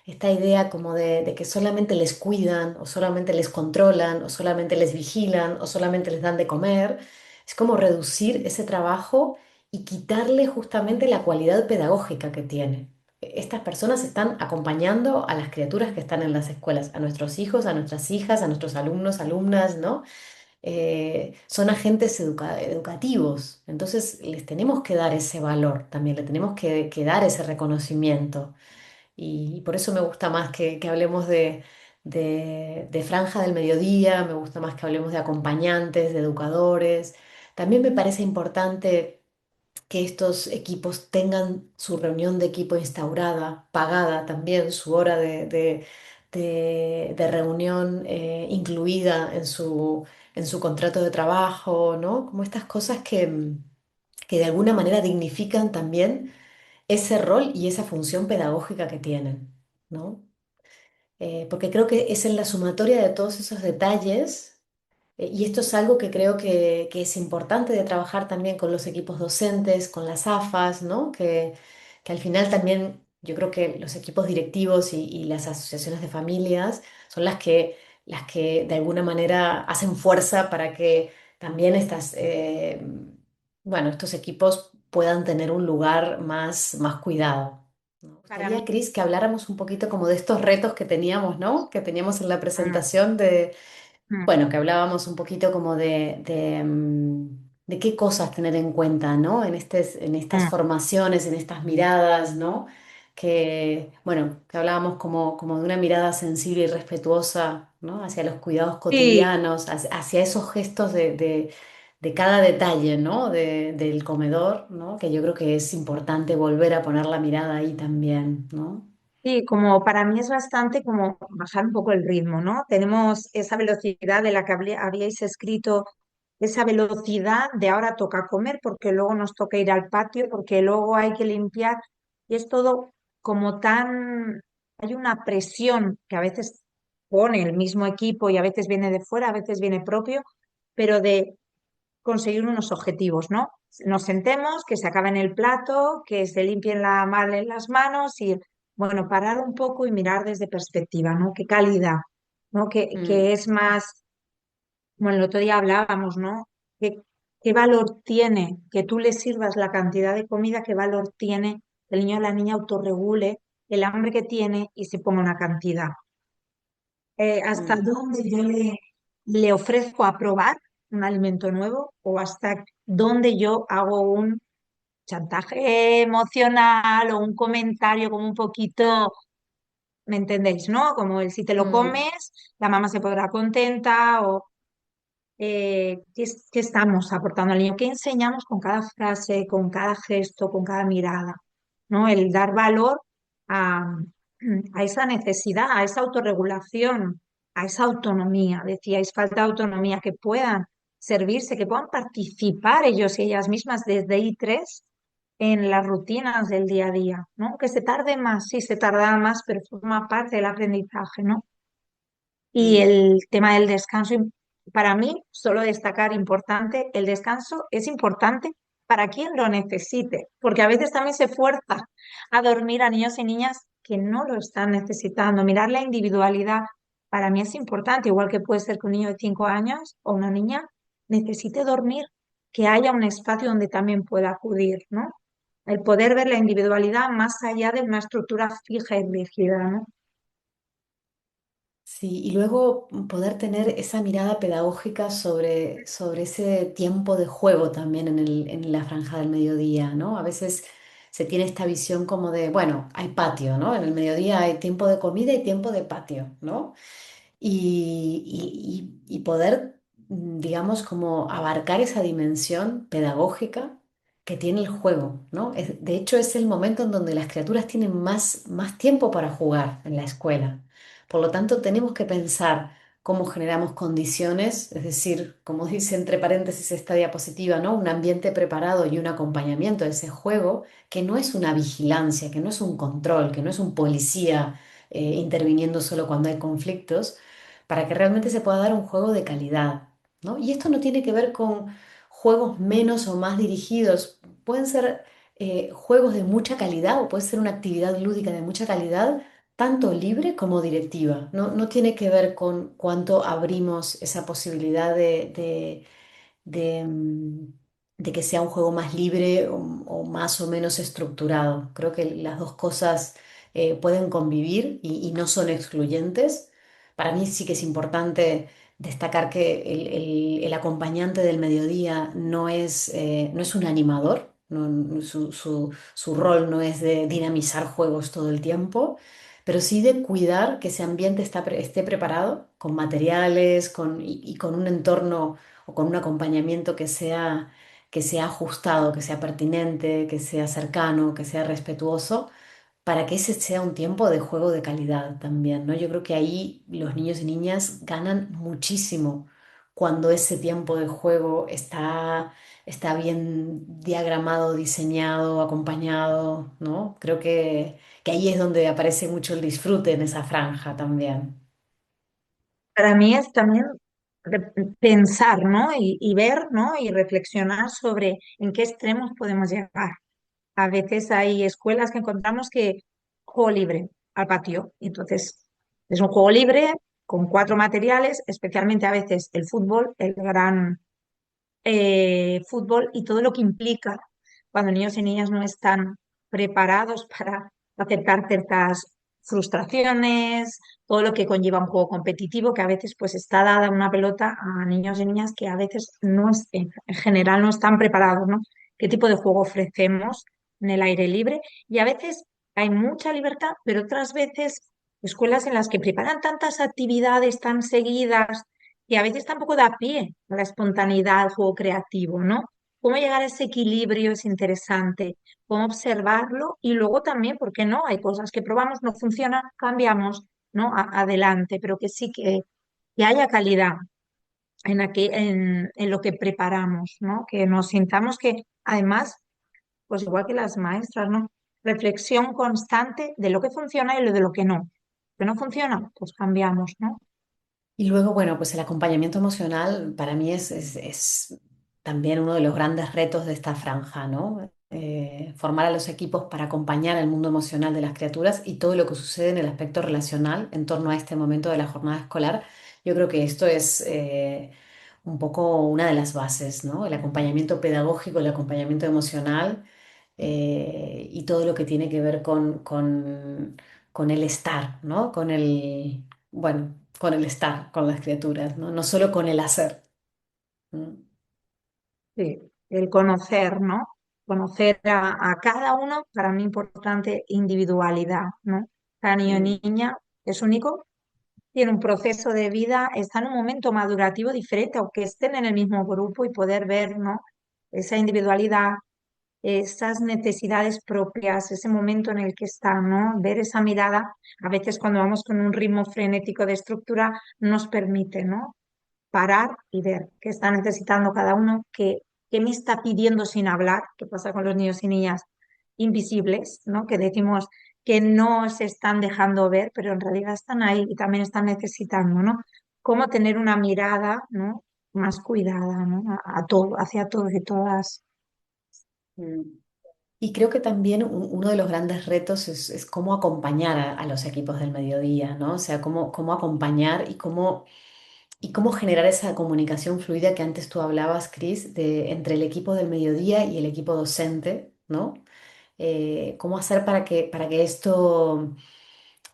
Esta idea como de que solamente les cuidan o solamente les controlan o solamente les vigilan o solamente les dan de comer, es como reducir ese trabajo y quitarle justamente la cualidad pedagógica que tiene. Estas personas están acompañando a las criaturas que están en las escuelas, a nuestros hijos, a nuestras hijas, a nuestros alumnos, alumnas, ¿no? son agentes educativos. Entonces les tenemos que dar ese valor también, le tenemos que dar ese reconocimiento. Y por eso me gusta más que hablemos de franja del mediodía, me gusta más que hablemos de acompañantes, de educadores. También me parece importante que estos equipos tengan su reunión de equipo instaurada, pagada también, su hora de reunión incluida en su contrato de trabajo, ¿no? Como estas cosas que de alguna manera dignifican también ese rol y esa función pedagógica que tienen, ¿no? Porque creo que es en la sumatoria de todos esos detalles, y esto es algo que creo que es importante de trabajar también con los equipos docentes, con las AFAS, ¿no? Que al final también yo creo que los equipos directivos y las asociaciones de familias son las que de alguna manera hacen fuerza para que también bueno, estos equipos puedan tener un lugar más cuidado. ¿No? Me Para mí, gustaría, Cris, que habláramos un poquito como de estos retos que teníamos, ¿no? Que teníamos en la mm, presentación mm, bueno, que hablábamos un poquito como de qué cosas tener en cuenta, ¿no? En estas mm, formaciones, en estas miradas, ¿no? Que, bueno, que hablábamos como de una mirada sensible y respetuosa, ¿no? Hacia los cuidados sí, cotidianos, hacia esos gestos de cada detalle, ¿no? Del comedor, ¿no? Que yo creo que es importante volver a poner la mirada ahí también, ¿no? sí, como para mí es bastante como bajar un poco el ritmo, ¿no? Tenemos esa velocidad de la que habíais escrito, esa velocidad de ahora toca comer porque luego nos toca ir al patio, porque luego hay que limpiar y es todo como tan, hay una presión que a veces pone el mismo equipo y a veces viene de fuera, a veces viene propio, pero de conseguir unos objetivos, ¿no? Nos sentemos, que se acabe en el plato, que se limpien la mal en las manos y, bueno, parar un poco y mirar desde perspectiva, ¿no? Qué calidad, ¿no? Mm, Que es más, bueno, el otro día hablábamos, ¿no? ¿Qué, qué valor tiene que tú le sirvas la cantidad de comida? ¿Qué valor tiene que el niño o la niña autorregule el hambre que tiene y se ponga una cantidad? ¿Hasta mm. dónde yo le ofrezco a probar un alimento nuevo o hasta dónde yo hago un chantaje emocional o un comentario como un poquito, ¿me entendéis, no? Como el si te lo Mm. comes, la mamá se podrá contenta o qué estamos aportando al niño, qué enseñamos con cada frase, con cada gesto, con cada mirada, ¿no? El dar valor a, a esa necesidad, a esa autorregulación, a esa autonomía. Decíais, falta de autonomía, que puedan servirse, que puedan participar ellos y ellas mismas desde I3 en las rutinas del día a día, ¿no? Que se tarde más, sí, se tarda más, pero forma parte del aprendizaje, ¿no? Y Mm. el tema del descanso, para mí, solo destacar importante, el descanso es importante para quien lo necesite, porque a veces también se fuerza a dormir a niños y niñas que no lo están necesitando. Mirar la individualidad para mí es importante, igual que puede ser que un niño de 5 años o una niña necesite dormir, que haya un espacio donde también pueda acudir, ¿no? El poder ver la individualidad más allá de una estructura fija y rígida, ¿no? Sí, y luego poder tener esa mirada pedagógica sobre ese tiempo de juego también en la franja del mediodía, ¿no? A veces se tiene esta visión como de, bueno, hay patio, ¿no? En el mediodía hay tiempo de comida y tiempo de patio, ¿no? Y poder, digamos, como abarcar esa dimensión pedagógica que tiene el juego, ¿no? De hecho, es el momento en donde las criaturas tienen más tiempo para jugar en la escuela. Por lo tanto, tenemos que pensar cómo generamos condiciones, es decir, como dice entre paréntesis esta diapositiva, ¿no? Un ambiente preparado y un acompañamiento de ese juego que no es una vigilancia, que no es un control, que no es un policía interviniendo solo cuando hay conflictos, para que realmente se pueda dar un juego de calidad, ¿no? Y esto no tiene que ver con juegos menos o más dirigidos. Pueden ser juegos de mucha calidad o puede ser una actividad lúdica de mucha calidad, tanto libre como directiva. No tiene que ver con cuánto abrimos esa posibilidad de de que sea un juego más libre o más o menos estructurado. Creo que las dos cosas pueden convivir y no son excluyentes. Para mí sí que es importante destacar que el acompañante del mediodía no es un animador, su rol no es de dinamizar juegos todo el tiempo, pero sí de cuidar que ese ambiente esté preparado con materiales y con un entorno o con un acompañamiento que sea ajustado, que sea pertinente, que sea cercano, que sea respetuoso para que ese sea un tiempo de juego de calidad también, ¿no? Yo creo que ahí los niños y niñas ganan muchísimo cuando ese tiempo de juego está bien diagramado, diseñado, acompañado, ¿no? Creo que ahí es donde aparece mucho el disfrute en esa franja también. Para mí es también pensar, ¿no? Y ver, ¿no? Y reflexionar sobre en qué extremos podemos llegar. A veces hay escuelas que encontramos que juego libre al patio. Entonces, es un juego libre con cuatro materiales, especialmente a veces el fútbol, el gran fútbol y todo lo que implica cuando niños y niñas no están preparados para aceptar ciertas frustraciones, todo lo que conlleva un juego competitivo, que a veces pues está dada una pelota a niños y niñas que a veces no es, en general no están preparados, ¿no? ¿Qué tipo de juego ofrecemos en el aire libre? Y a veces hay mucha libertad, pero otras veces escuelas en las que preparan tantas actividades tan seguidas y a veces tampoco da pie a la espontaneidad, al juego creativo, ¿no? Cómo llegar a ese equilibrio es interesante, cómo observarlo y luego también, ¿por qué no? Hay cosas que probamos, no funcionan, cambiamos, ¿no? Adelante, pero que sí que haya calidad en lo que preparamos, ¿no? Que nos sintamos que además, pues igual que las maestras, ¿no? Reflexión constante de lo que funciona y de lo que no. Que no funciona, pues cambiamos, ¿no? Y luego, bueno, pues el acompañamiento emocional para mí es también uno de los grandes retos de esta franja, ¿no? Formar a los equipos para acompañar el mundo emocional de las criaturas y todo lo que sucede en el aspecto relacional en torno a este momento de la jornada escolar. Yo creo que esto es un poco una de las bases, ¿no? El acompañamiento pedagógico, el acompañamiento emocional y todo lo que tiene que ver con el estar, ¿no? Bueno, con el estar con las criaturas, ¿no? No solo con el hacer. ¿No? Sí, el conocer, ¿no? Conocer a cada uno, para mí importante, individualidad, ¿no? Cada niño Mm. y niña es único, tiene un proceso de vida, está en un momento madurativo diferente, aunque estén en el mismo grupo y poder ver, ¿no? Esa individualidad, esas necesidades propias, ese momento en el que están, ¿no? Ver esa mirada, a veces cuando vamos con un ritmo frenético de estructura, nos permite, ¿no? Parar y ver qué está necesitando cada uno, qué me está pidiendo sin hablar, qué pasa con los niños y niñas invisibles, ¿no? Que decimos que no se están dejando ver, pero en realidad están ahí y también están necesitando, ¿no? Cómo tener una mirada, ¿no? Más cuidada, ¿no? A todo, hacia todos y todas. Mm. Y creo que también uno de los grandes retos es cómo acompañar a los equipos del mediodía, ¿no? O sea, cómo acompañar y cómo generar esa comunicación fluida que antes tú hablabas, Cris, entre el equipo del mediodía y el equipo docente, ¿no? Cómo hacer para que esto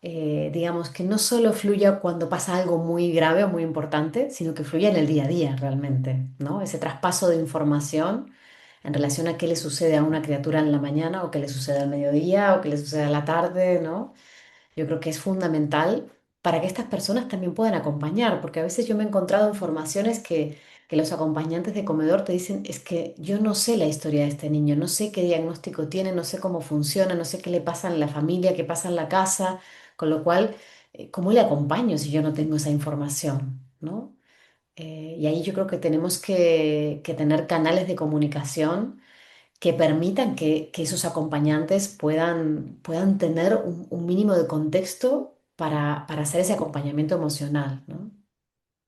digamos, que no solo fluya cuando pasa algo muy grave o muy importante, sino que fluya en el día a día realmente, ¿no? Ese traspaso de información en relación a qué le sucede a una criatura en la mañana o qué le sucede al mediodía o qué le sucede a la tarde, ¿no? Yo creo que es fundamental para que estas personas también puedan acompañar, porque a veces yo me he encontrado en formaciones que los acompañantes de comedor te dicen, es que yo no sé la historia de este niño, no sé qué diagnóstico tiene, no sé cómo funciona, no sé qué le pasa en la familia, qué pasa en la casa, con lo cual, ¿cómo le acompaño si yo no tengo esa información? ¿No? Y ahí yo creo que tenemos que tener canales de comunicación que permitan que esos acompañantes puedan tener un mínimo de contexto para hacer ese acompañamiento emocional, ¿no?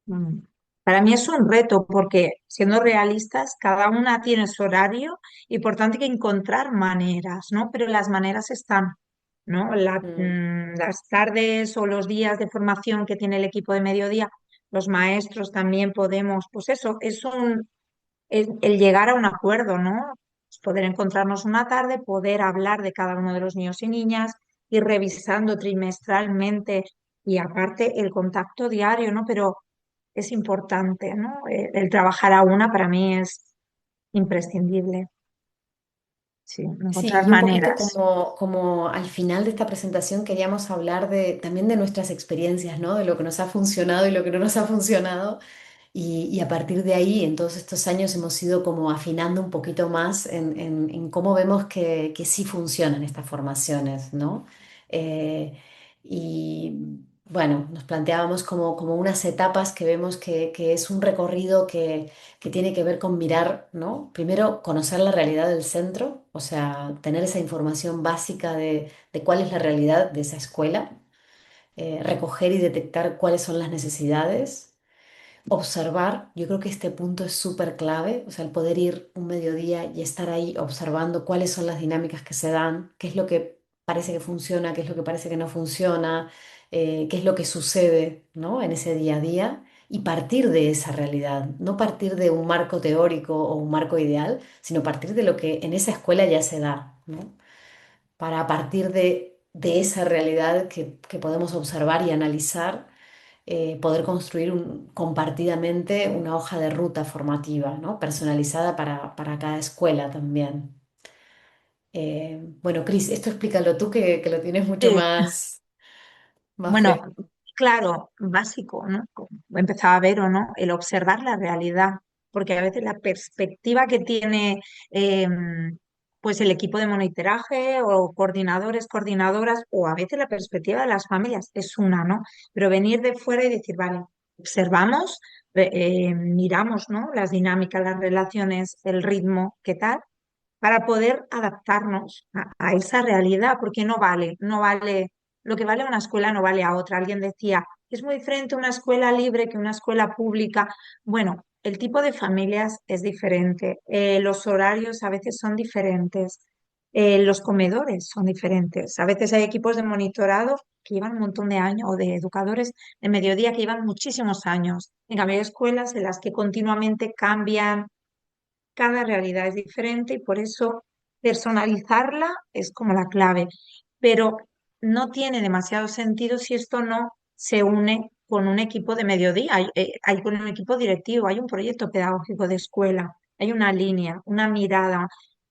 Mm. Para mí es un reto porque, siendo realistas, cada una tiene su horario y por tanto hay que encontrar maneras, ¿no? Pero las maneras están, ¿no? Mm, Las tardes o los días de formación que tiene el equipo de mediodía, los maestros también podemos, pues eso, es el llegar a un acuerdo, ¿no? Pues poder encontrarnos una tarde, poder hablar de cada uno de los niños y niñas, ir revisando trimestralmente y aparte el contacto diario, ¿no? Pero es importante, ¿no? El trabajar a una para mí es imprescindible, sí, Sí, encontrar y un poquito maneras. como al final de esta presentación queríamos hablar también de nuestras experiencias, ¿no? De lo que nos ha funcionado y lo que no nos ha funcionado. Y a partir de ahí, en todos estos años, hemos ido como afinando un poquito más en cómo vemos que sí funcionan estas formaciones, ¿no? Eh, y bueno, nos planteábamos como unas etapas que vemos que es un recorrido que tiene que ver con mirar, ¿no? Primero, conocer la realidad del centro, o sea, tener esa información básica de cuál es la realidad de esa escuela, recoger y detectar cuáles son las necesidades. Observar, yo creo que este punto es súper clave, o sea, el poder ir un mediodía y estar ahí observando cuáles son las dinámicas que se dan, qué es lo que parece que funciona, qué es lo que parece que no funciona, qué es lo que sucede, ¿no? En ese día a día y partir de esa realidad, no partir de un marco teórico o un marco ideal, sino partir de lo que en esa escuela ya se da, ¿no? Para a partir de esa realidad que podemos observar y analizar poder construir compartidamente una hoja de ruta formativa, ¿no? Personalizada para cada escuela también. Bueno, Cris, esto explícalo tú que lo tienes mucho Sí. más Bueno, fresco. claro, básico, ¿no? Como empezaba a ver o no, el observar la realidad, porque a veces la perspectiva que tiene eh, pues el equipo de monitoraje o coordinadores, coordinadoras, o a veces la perspectiva de las familias es una, ¿no? Pero venir de fuera y decir, vale, observamos, miramos, ¿no? Las dinámicas, las relaciones, el ritmo, ¿qué tal? Para poder adaptarnos a esa realidad, porque no vale, lo que vale una escuela no vale a otra. Alguien decía, es muy diferente una escuela libre que una escuela pública. Bueno, el tipo de familias es diferente, los horarios a veces son diferentes, los comedores son diferentes. A veces hay equipos de monitorado que llevan un montón de años, o de educadores de mediodía que llevan muchísimos años. En cambio, hay escuelas en las que continuamente cambian, cada realidad es diferente y por eso personalizarla es como la clave. Pero no tiene demasiado sentido si esto no se une con un equipo de mediodía, hay con un equipo directivo, hay un proyecto pedagógico de escuela, hay una línea, una mirada.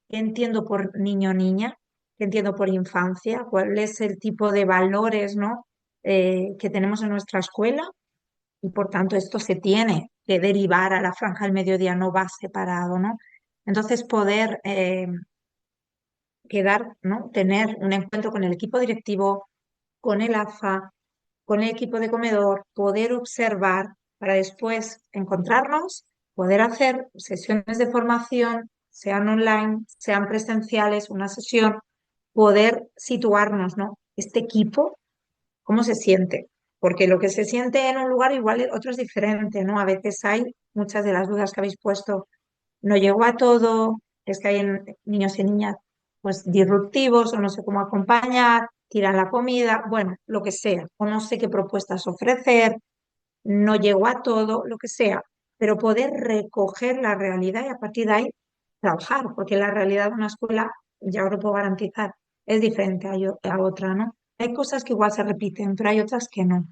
¿Qué entiendo por niño o niña? ¿Qué entiendo por infancia? ¿Cuál es el tipo de valores, ¿no? Que tenemos en nuestra escuela? Y por tanto esto se tiene que derivar a la franja del mediodía, no va separado, ¿no? Entonces poder quedar, ¿no? Tener un encuentro con el equipo directivo, con el AFA, con el equipo de comedor, poder observar para después encontrarnos, poder hacer sesiones de formación, sean online, sean presenciales, una sesión, poder situarnos, ¿no? Este equipo cómo se siente, porque lo que se siente en un lugar igual otro es diferente, ¿no? A veces hay muchas de las dudas que habéis puesto, no llego a todo, es que hay niños y niñas pues disruptivos o no sé cómo acompañar, tiran la comida, bueno, lo que sea, o no sé qué propuestas ofrecer, no llego a todo, lo que sea, pero poder recoger la realidad y a partir de ahí trabajar, porque la realidad de una escuela, ya os lo puedo garantizar, es diferente a otra, ¿no? Hay cosas que igual se repiten, pero hay otras que no.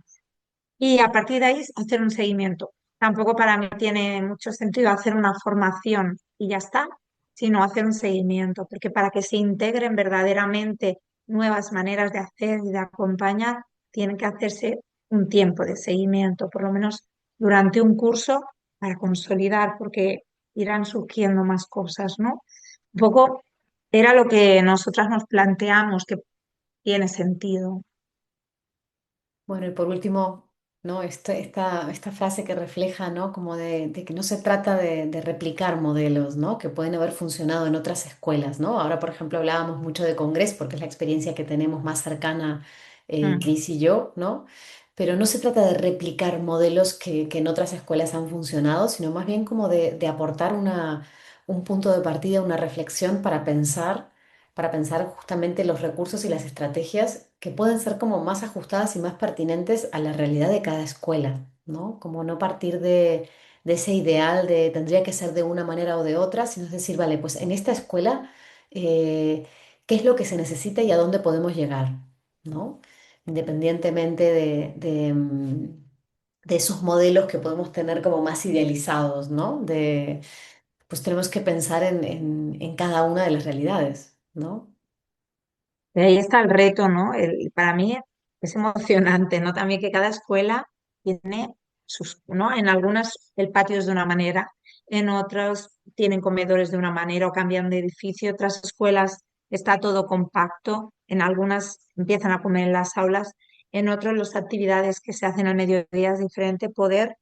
Y a partir de ahí hacer un seguimiento. Tampoco para mí tiene mucho sentido hacer una formación y ya está, sino hacer un seguimiento, porque para que se integren verdaderamente nuevas maneras de hacer y de acompañar, tiene que hacerse un tiempo de seguimiento, por lo menos durante un curso, para consolidar, porque irán surgiendo más cosas, ¿no? Un poco era lo que nosotras nos planteamos que tiene sentido. Bueno, y por último, ¿no? Esta frase que refleja, ¿no? Como de que no se trata de replicar modelos, ¿no? Que pueden haber funcionado en otras escuelas, ¿no? Ahora, por ejemplo, hablábamos mucho de Congreso porque es la experiencia que tenemos más cercana, Mm. Cris y yo, ¿no? Pero no se trata de replicar modelos que en otras escuelas han funcionado, sino más bien como de aportar un punto de partida, una reflexión para pensar justamente los recursos y las estrategias que pueden ser como más ajustadas y más pertinentes a la realidad de cada escuela, ¿no? Como no partir de ese ideal de tendría que ser de una manera o de otra, sino es decir, vale, pues en esta escuela, ¿qué es lo que se necesita y a dónde podemos llegar, ¿no? Independientemente de esos modelos que podemos tener como más idealizados, ¿no? Pues tenemos que pensar en cada una de las realidades, ¿no? Y ahí está el reto, ¿no? Para mí es emocionante, ¿no? También que cada escuela tiene sus, ¿no? En algunas el patio es de una manera, en otras tienen comedores de una manera o cambian de edificio, otras escuelas está todo compacto, en algunas empiezan a comer en las aulas, en otras las actividades que se hacen al mediodía es diferente, poder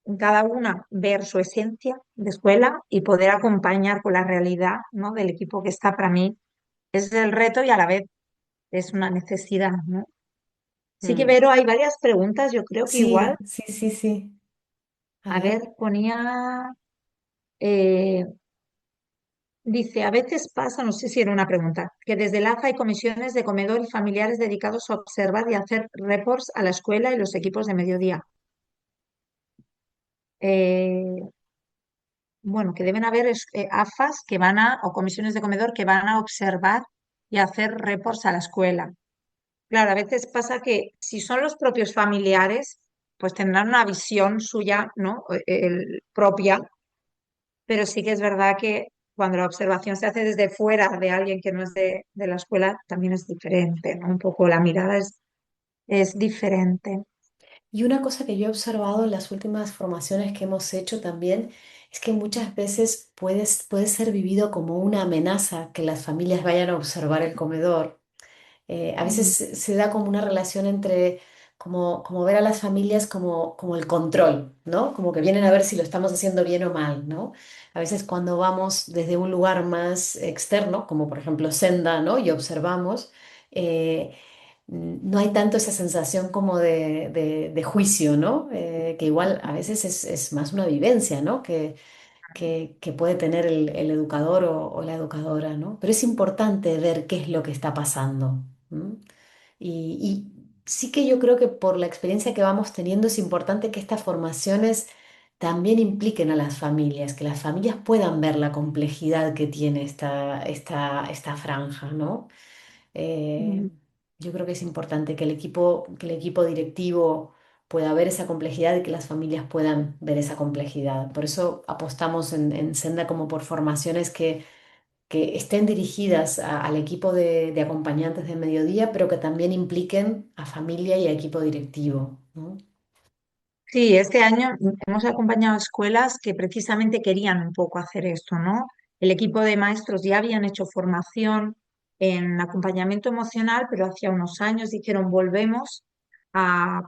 en cada una ver su esencia de escuela y poder acompañar con la realidad, ¿no? Del equipo que está para mí es el reto y a la vez es una necesidad, ¿no? Sí que, Mm. Vero, hay varias preguntas, yo creo que igual, Sí, sí, sí, sí. A a ver, ver. ponía, eh, dice, a veces pasa, no sé si era una pregunta, que desde el AFA hay comisiones de comedor y familiares dedicados a observar y hacer reports a la escuela y los equipos de mediodía. Eh, bueno, que deben haber AFAs que van a, o comisiones de comedor que van a observar y hacer reports a la escuela. Claro, a veces pasa que si son los propios familiares, pues tendrán una visión suya, ¿no? Propia, pero sí que es verdad que cuando la observación se hace desde fuera de alguien que no es de la escuela, también es diferente, ¿no? Un poco la mirada es diferente. Y una cosa que yo he observado en las últimas formaciones que hemos hecho también es que muchas veces puede ser vivido como una amenaza que las familias vayan a observar el comedor. A veces Mm, se da como una relación entre como ver a las familias como el control, ¿no? Como que vienen a ver si lo estamos haciendo bien o mal, ¿no? A veces cuando vamos desde un lugar más externo, como por ejemplo Senda, ¿no? Y observamos, eh, no hay tanto esa sensación como de juicio, ¿no? Que igual a veces es más una vivencia, ¿no? Que puede tener el educador o la educadora, ¿no? Pero es importante ver qué es lo que está pasando. ¿M? Y sí que yo creo que por la experiencia que vamos teniendo es importante que estas formaciones también impliquen a las familias, que las familias puedan ver la complejidad que tiene esta franja, ¿no? Eh, mm. yo creo que es importante que el equipo directivo pueda ver esa complejidad y que las familias puedan ver esa complejidad. Por eso apostamos en Senda como por formaciones que estén dirigidas al equipo de acompañantes de mediodía, pero que también impliquen a familia y a equipo directivo, ¿no? Sí, este año hemos acompañado escuelas que precisamente querían un poco hacer esto, ¿no? El equipo de maestros ya habían hecho formación en acompañamiento emocional, pero hacía unos años dijeron volvemos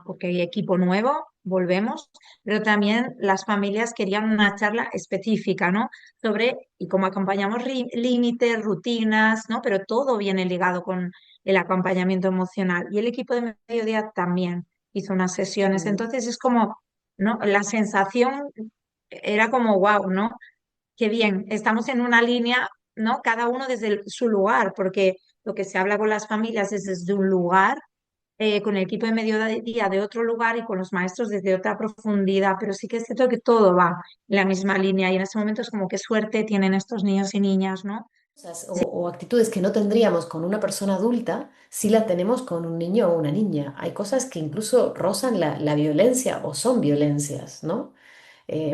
porque hay equipo nuevo, volvemos, pero también las familias querían una charla específica, ¿no? Sobre y cómo acompañamos límites, rutinas, ¿no? Pero todo viene ligado con el acompañamiento emocional. Y el equipo de mediodía también hizo unas sesiones. Mm. Entonces es como, ¿no? La sensación era como, wow, ¿no? Qué bien, estamos en una línea, ¿no? Cada uno desde su lugar, porque lo que se habla con las familias es desde un lugar, con el equipo de mediodía de otro lugar y con los maestros desde otra profundidad, pero sí que es cierto que todo va en la misma línea y en este momento es como qué suerte tienen estos niños y niñas, ¿no? Cosas o actitudes que no tendríamos con una persona adulta, si la tenemos con un niño o una niña. Hay cosas que incluso rozan la violencia o son violencias, ¿no?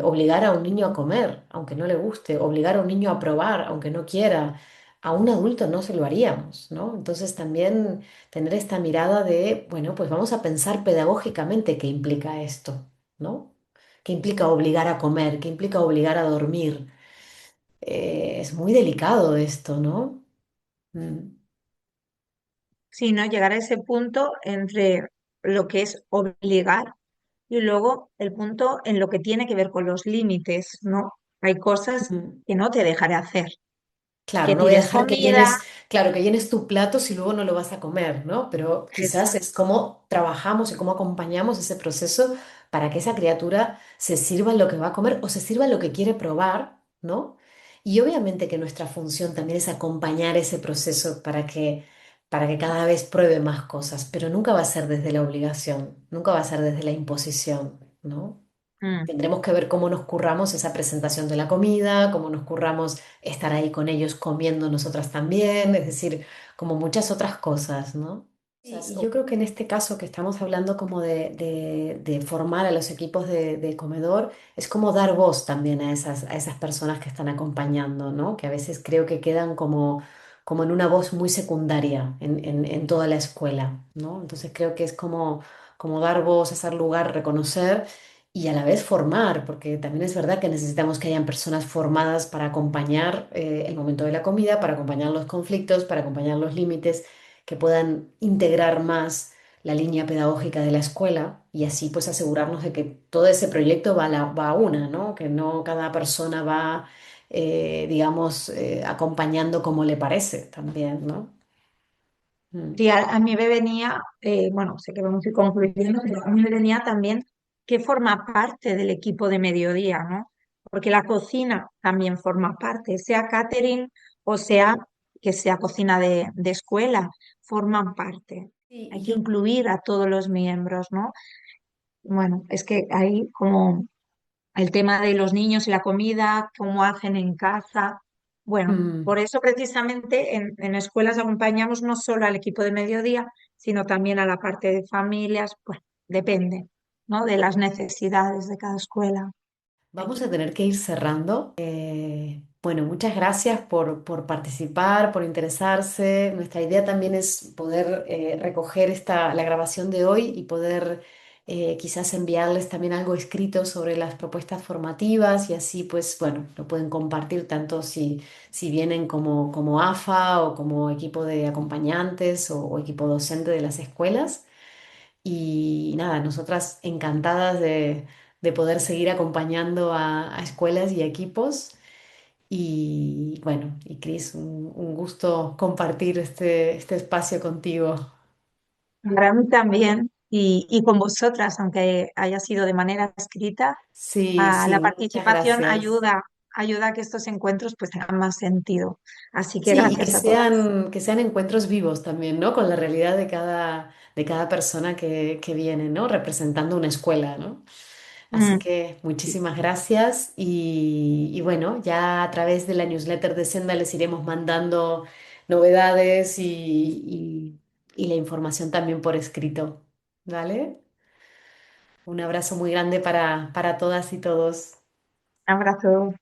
Obligar a un niño a comer, aunque no le guste, obligar a un niño a probar, aunque no quiera, a un adulto no se lo haríamos, ¿no? Entonces también tener esta mirada de, bueno, pues vamos a pensar pedagógicamente qué implica esto, ¿no? ¿Qué implica obligar a comer? ¿Qué implica obligar a dormir? Es muy delicado esto, ¿no? Mm. Sí, ¿no? Llegar a ese punto entre lo que es obligar y luego el punto en lo que tiene que ver con los límites, ¿no? Hay cosas Mm. que no te dejaré hacer, Claro, que no voy a tires dejar que comida, llenes, claro, que llenes tu plato si luego no lo vas a comer, ¿no? Pero quizás es exacto. cómo trabajamos y cómo acompañamos ese proceso para que esa criatura se sirva lo que va a comer o se sirva lo que quiere probar, ¿no? Y obviamente que nuestra función también es acompañar ese proceso para que cada vez pruebe más cosas, pero nunca va a ser desde la obligación, nunca va a ser desde la imposición, ¿no? Mm. Tendremos que ver cómo nos curramos esa presentación de la comida, cómo nos curramos estar ahí con ellos comiendo nosotras también, es decir, como muchas otras cosas, ¿no? Y yo creo que en este caso que estamos hablando como de formar a los equipos de comedor, es como dar voz también a esas personas que están acompañando, ¿no? Que a veces creo que quedan como, como en una voz muy secundaria en toda la escuela, ¿no? Entonces creo que es como, como dar voz, hacer lugar, reconocer y a la vez formar, porque también es verdad que necesitamos que hayan personas formadas para acompañar el momento de la comida, para acompañar los conflictos, para acompañar los límites que puedan integrar más la línea pedagógica de la escuela y así pues asegurarnos de que todo ese proyecto va a una, ¿no? Que no cada persona va, digamos, acompañando como le parece también, ¿no? Mm. Sí, a mí me venía, bueno, sé que vamos a ir concluyendo, pero a mí me venía también que forma parte del equipo de mediodía, ¿no? Porque la cocina también forma parte, sea catering o sea que sea cocina de escuela, forman parte. Sí, Hay que incluir a todos los miembros, ¿no? Bueno, es que ahí como el tema de los niños y la comida, cómo hacen en casa. Bueno, mm. por eso precisamente en escuelas acompañamos no solo al equipo de mediodía, sino también a la parte de familias, pues depende, ¿no? De las necesidades de cada escuela. Vamos a tener que ir cerrando. Bueno, muchas gracias por participar, por interesarse. Nuestra idea también es poder recoger la grabación de hoy y poder quizás enviarles también algo escrito sobre las propuestas formativas y así pues bueno, lo pueden compartir tanto si vienen como AFA o como equipo de acompañantes o equipo docente de las escuelas. Y nada, nosotras encantadas de poder seguir acompañando a escuelas y equipos. Y bueno, y Cris, un gusto compartir este espacio contigo. Para mí también, y con vosotras, aunque haya sido de manera escrita, Sí, la sí, muchas participación gracias. ayuda a que estos encuentros pues tengan más sentido. Así que Sí, y gracias a todas. que sean encuentros vivos también, ¿no? Con la realidad de cada persona que viene, ¿no? Representando una escuela, ¿no? Así Mm. que muchísimas gracias y bueno, ya a través de la newsletter de Senda les iremos mandando novedades y la información también por escrito, ¿vale? Un abrazo muy grande para todas y todos. Abrazo.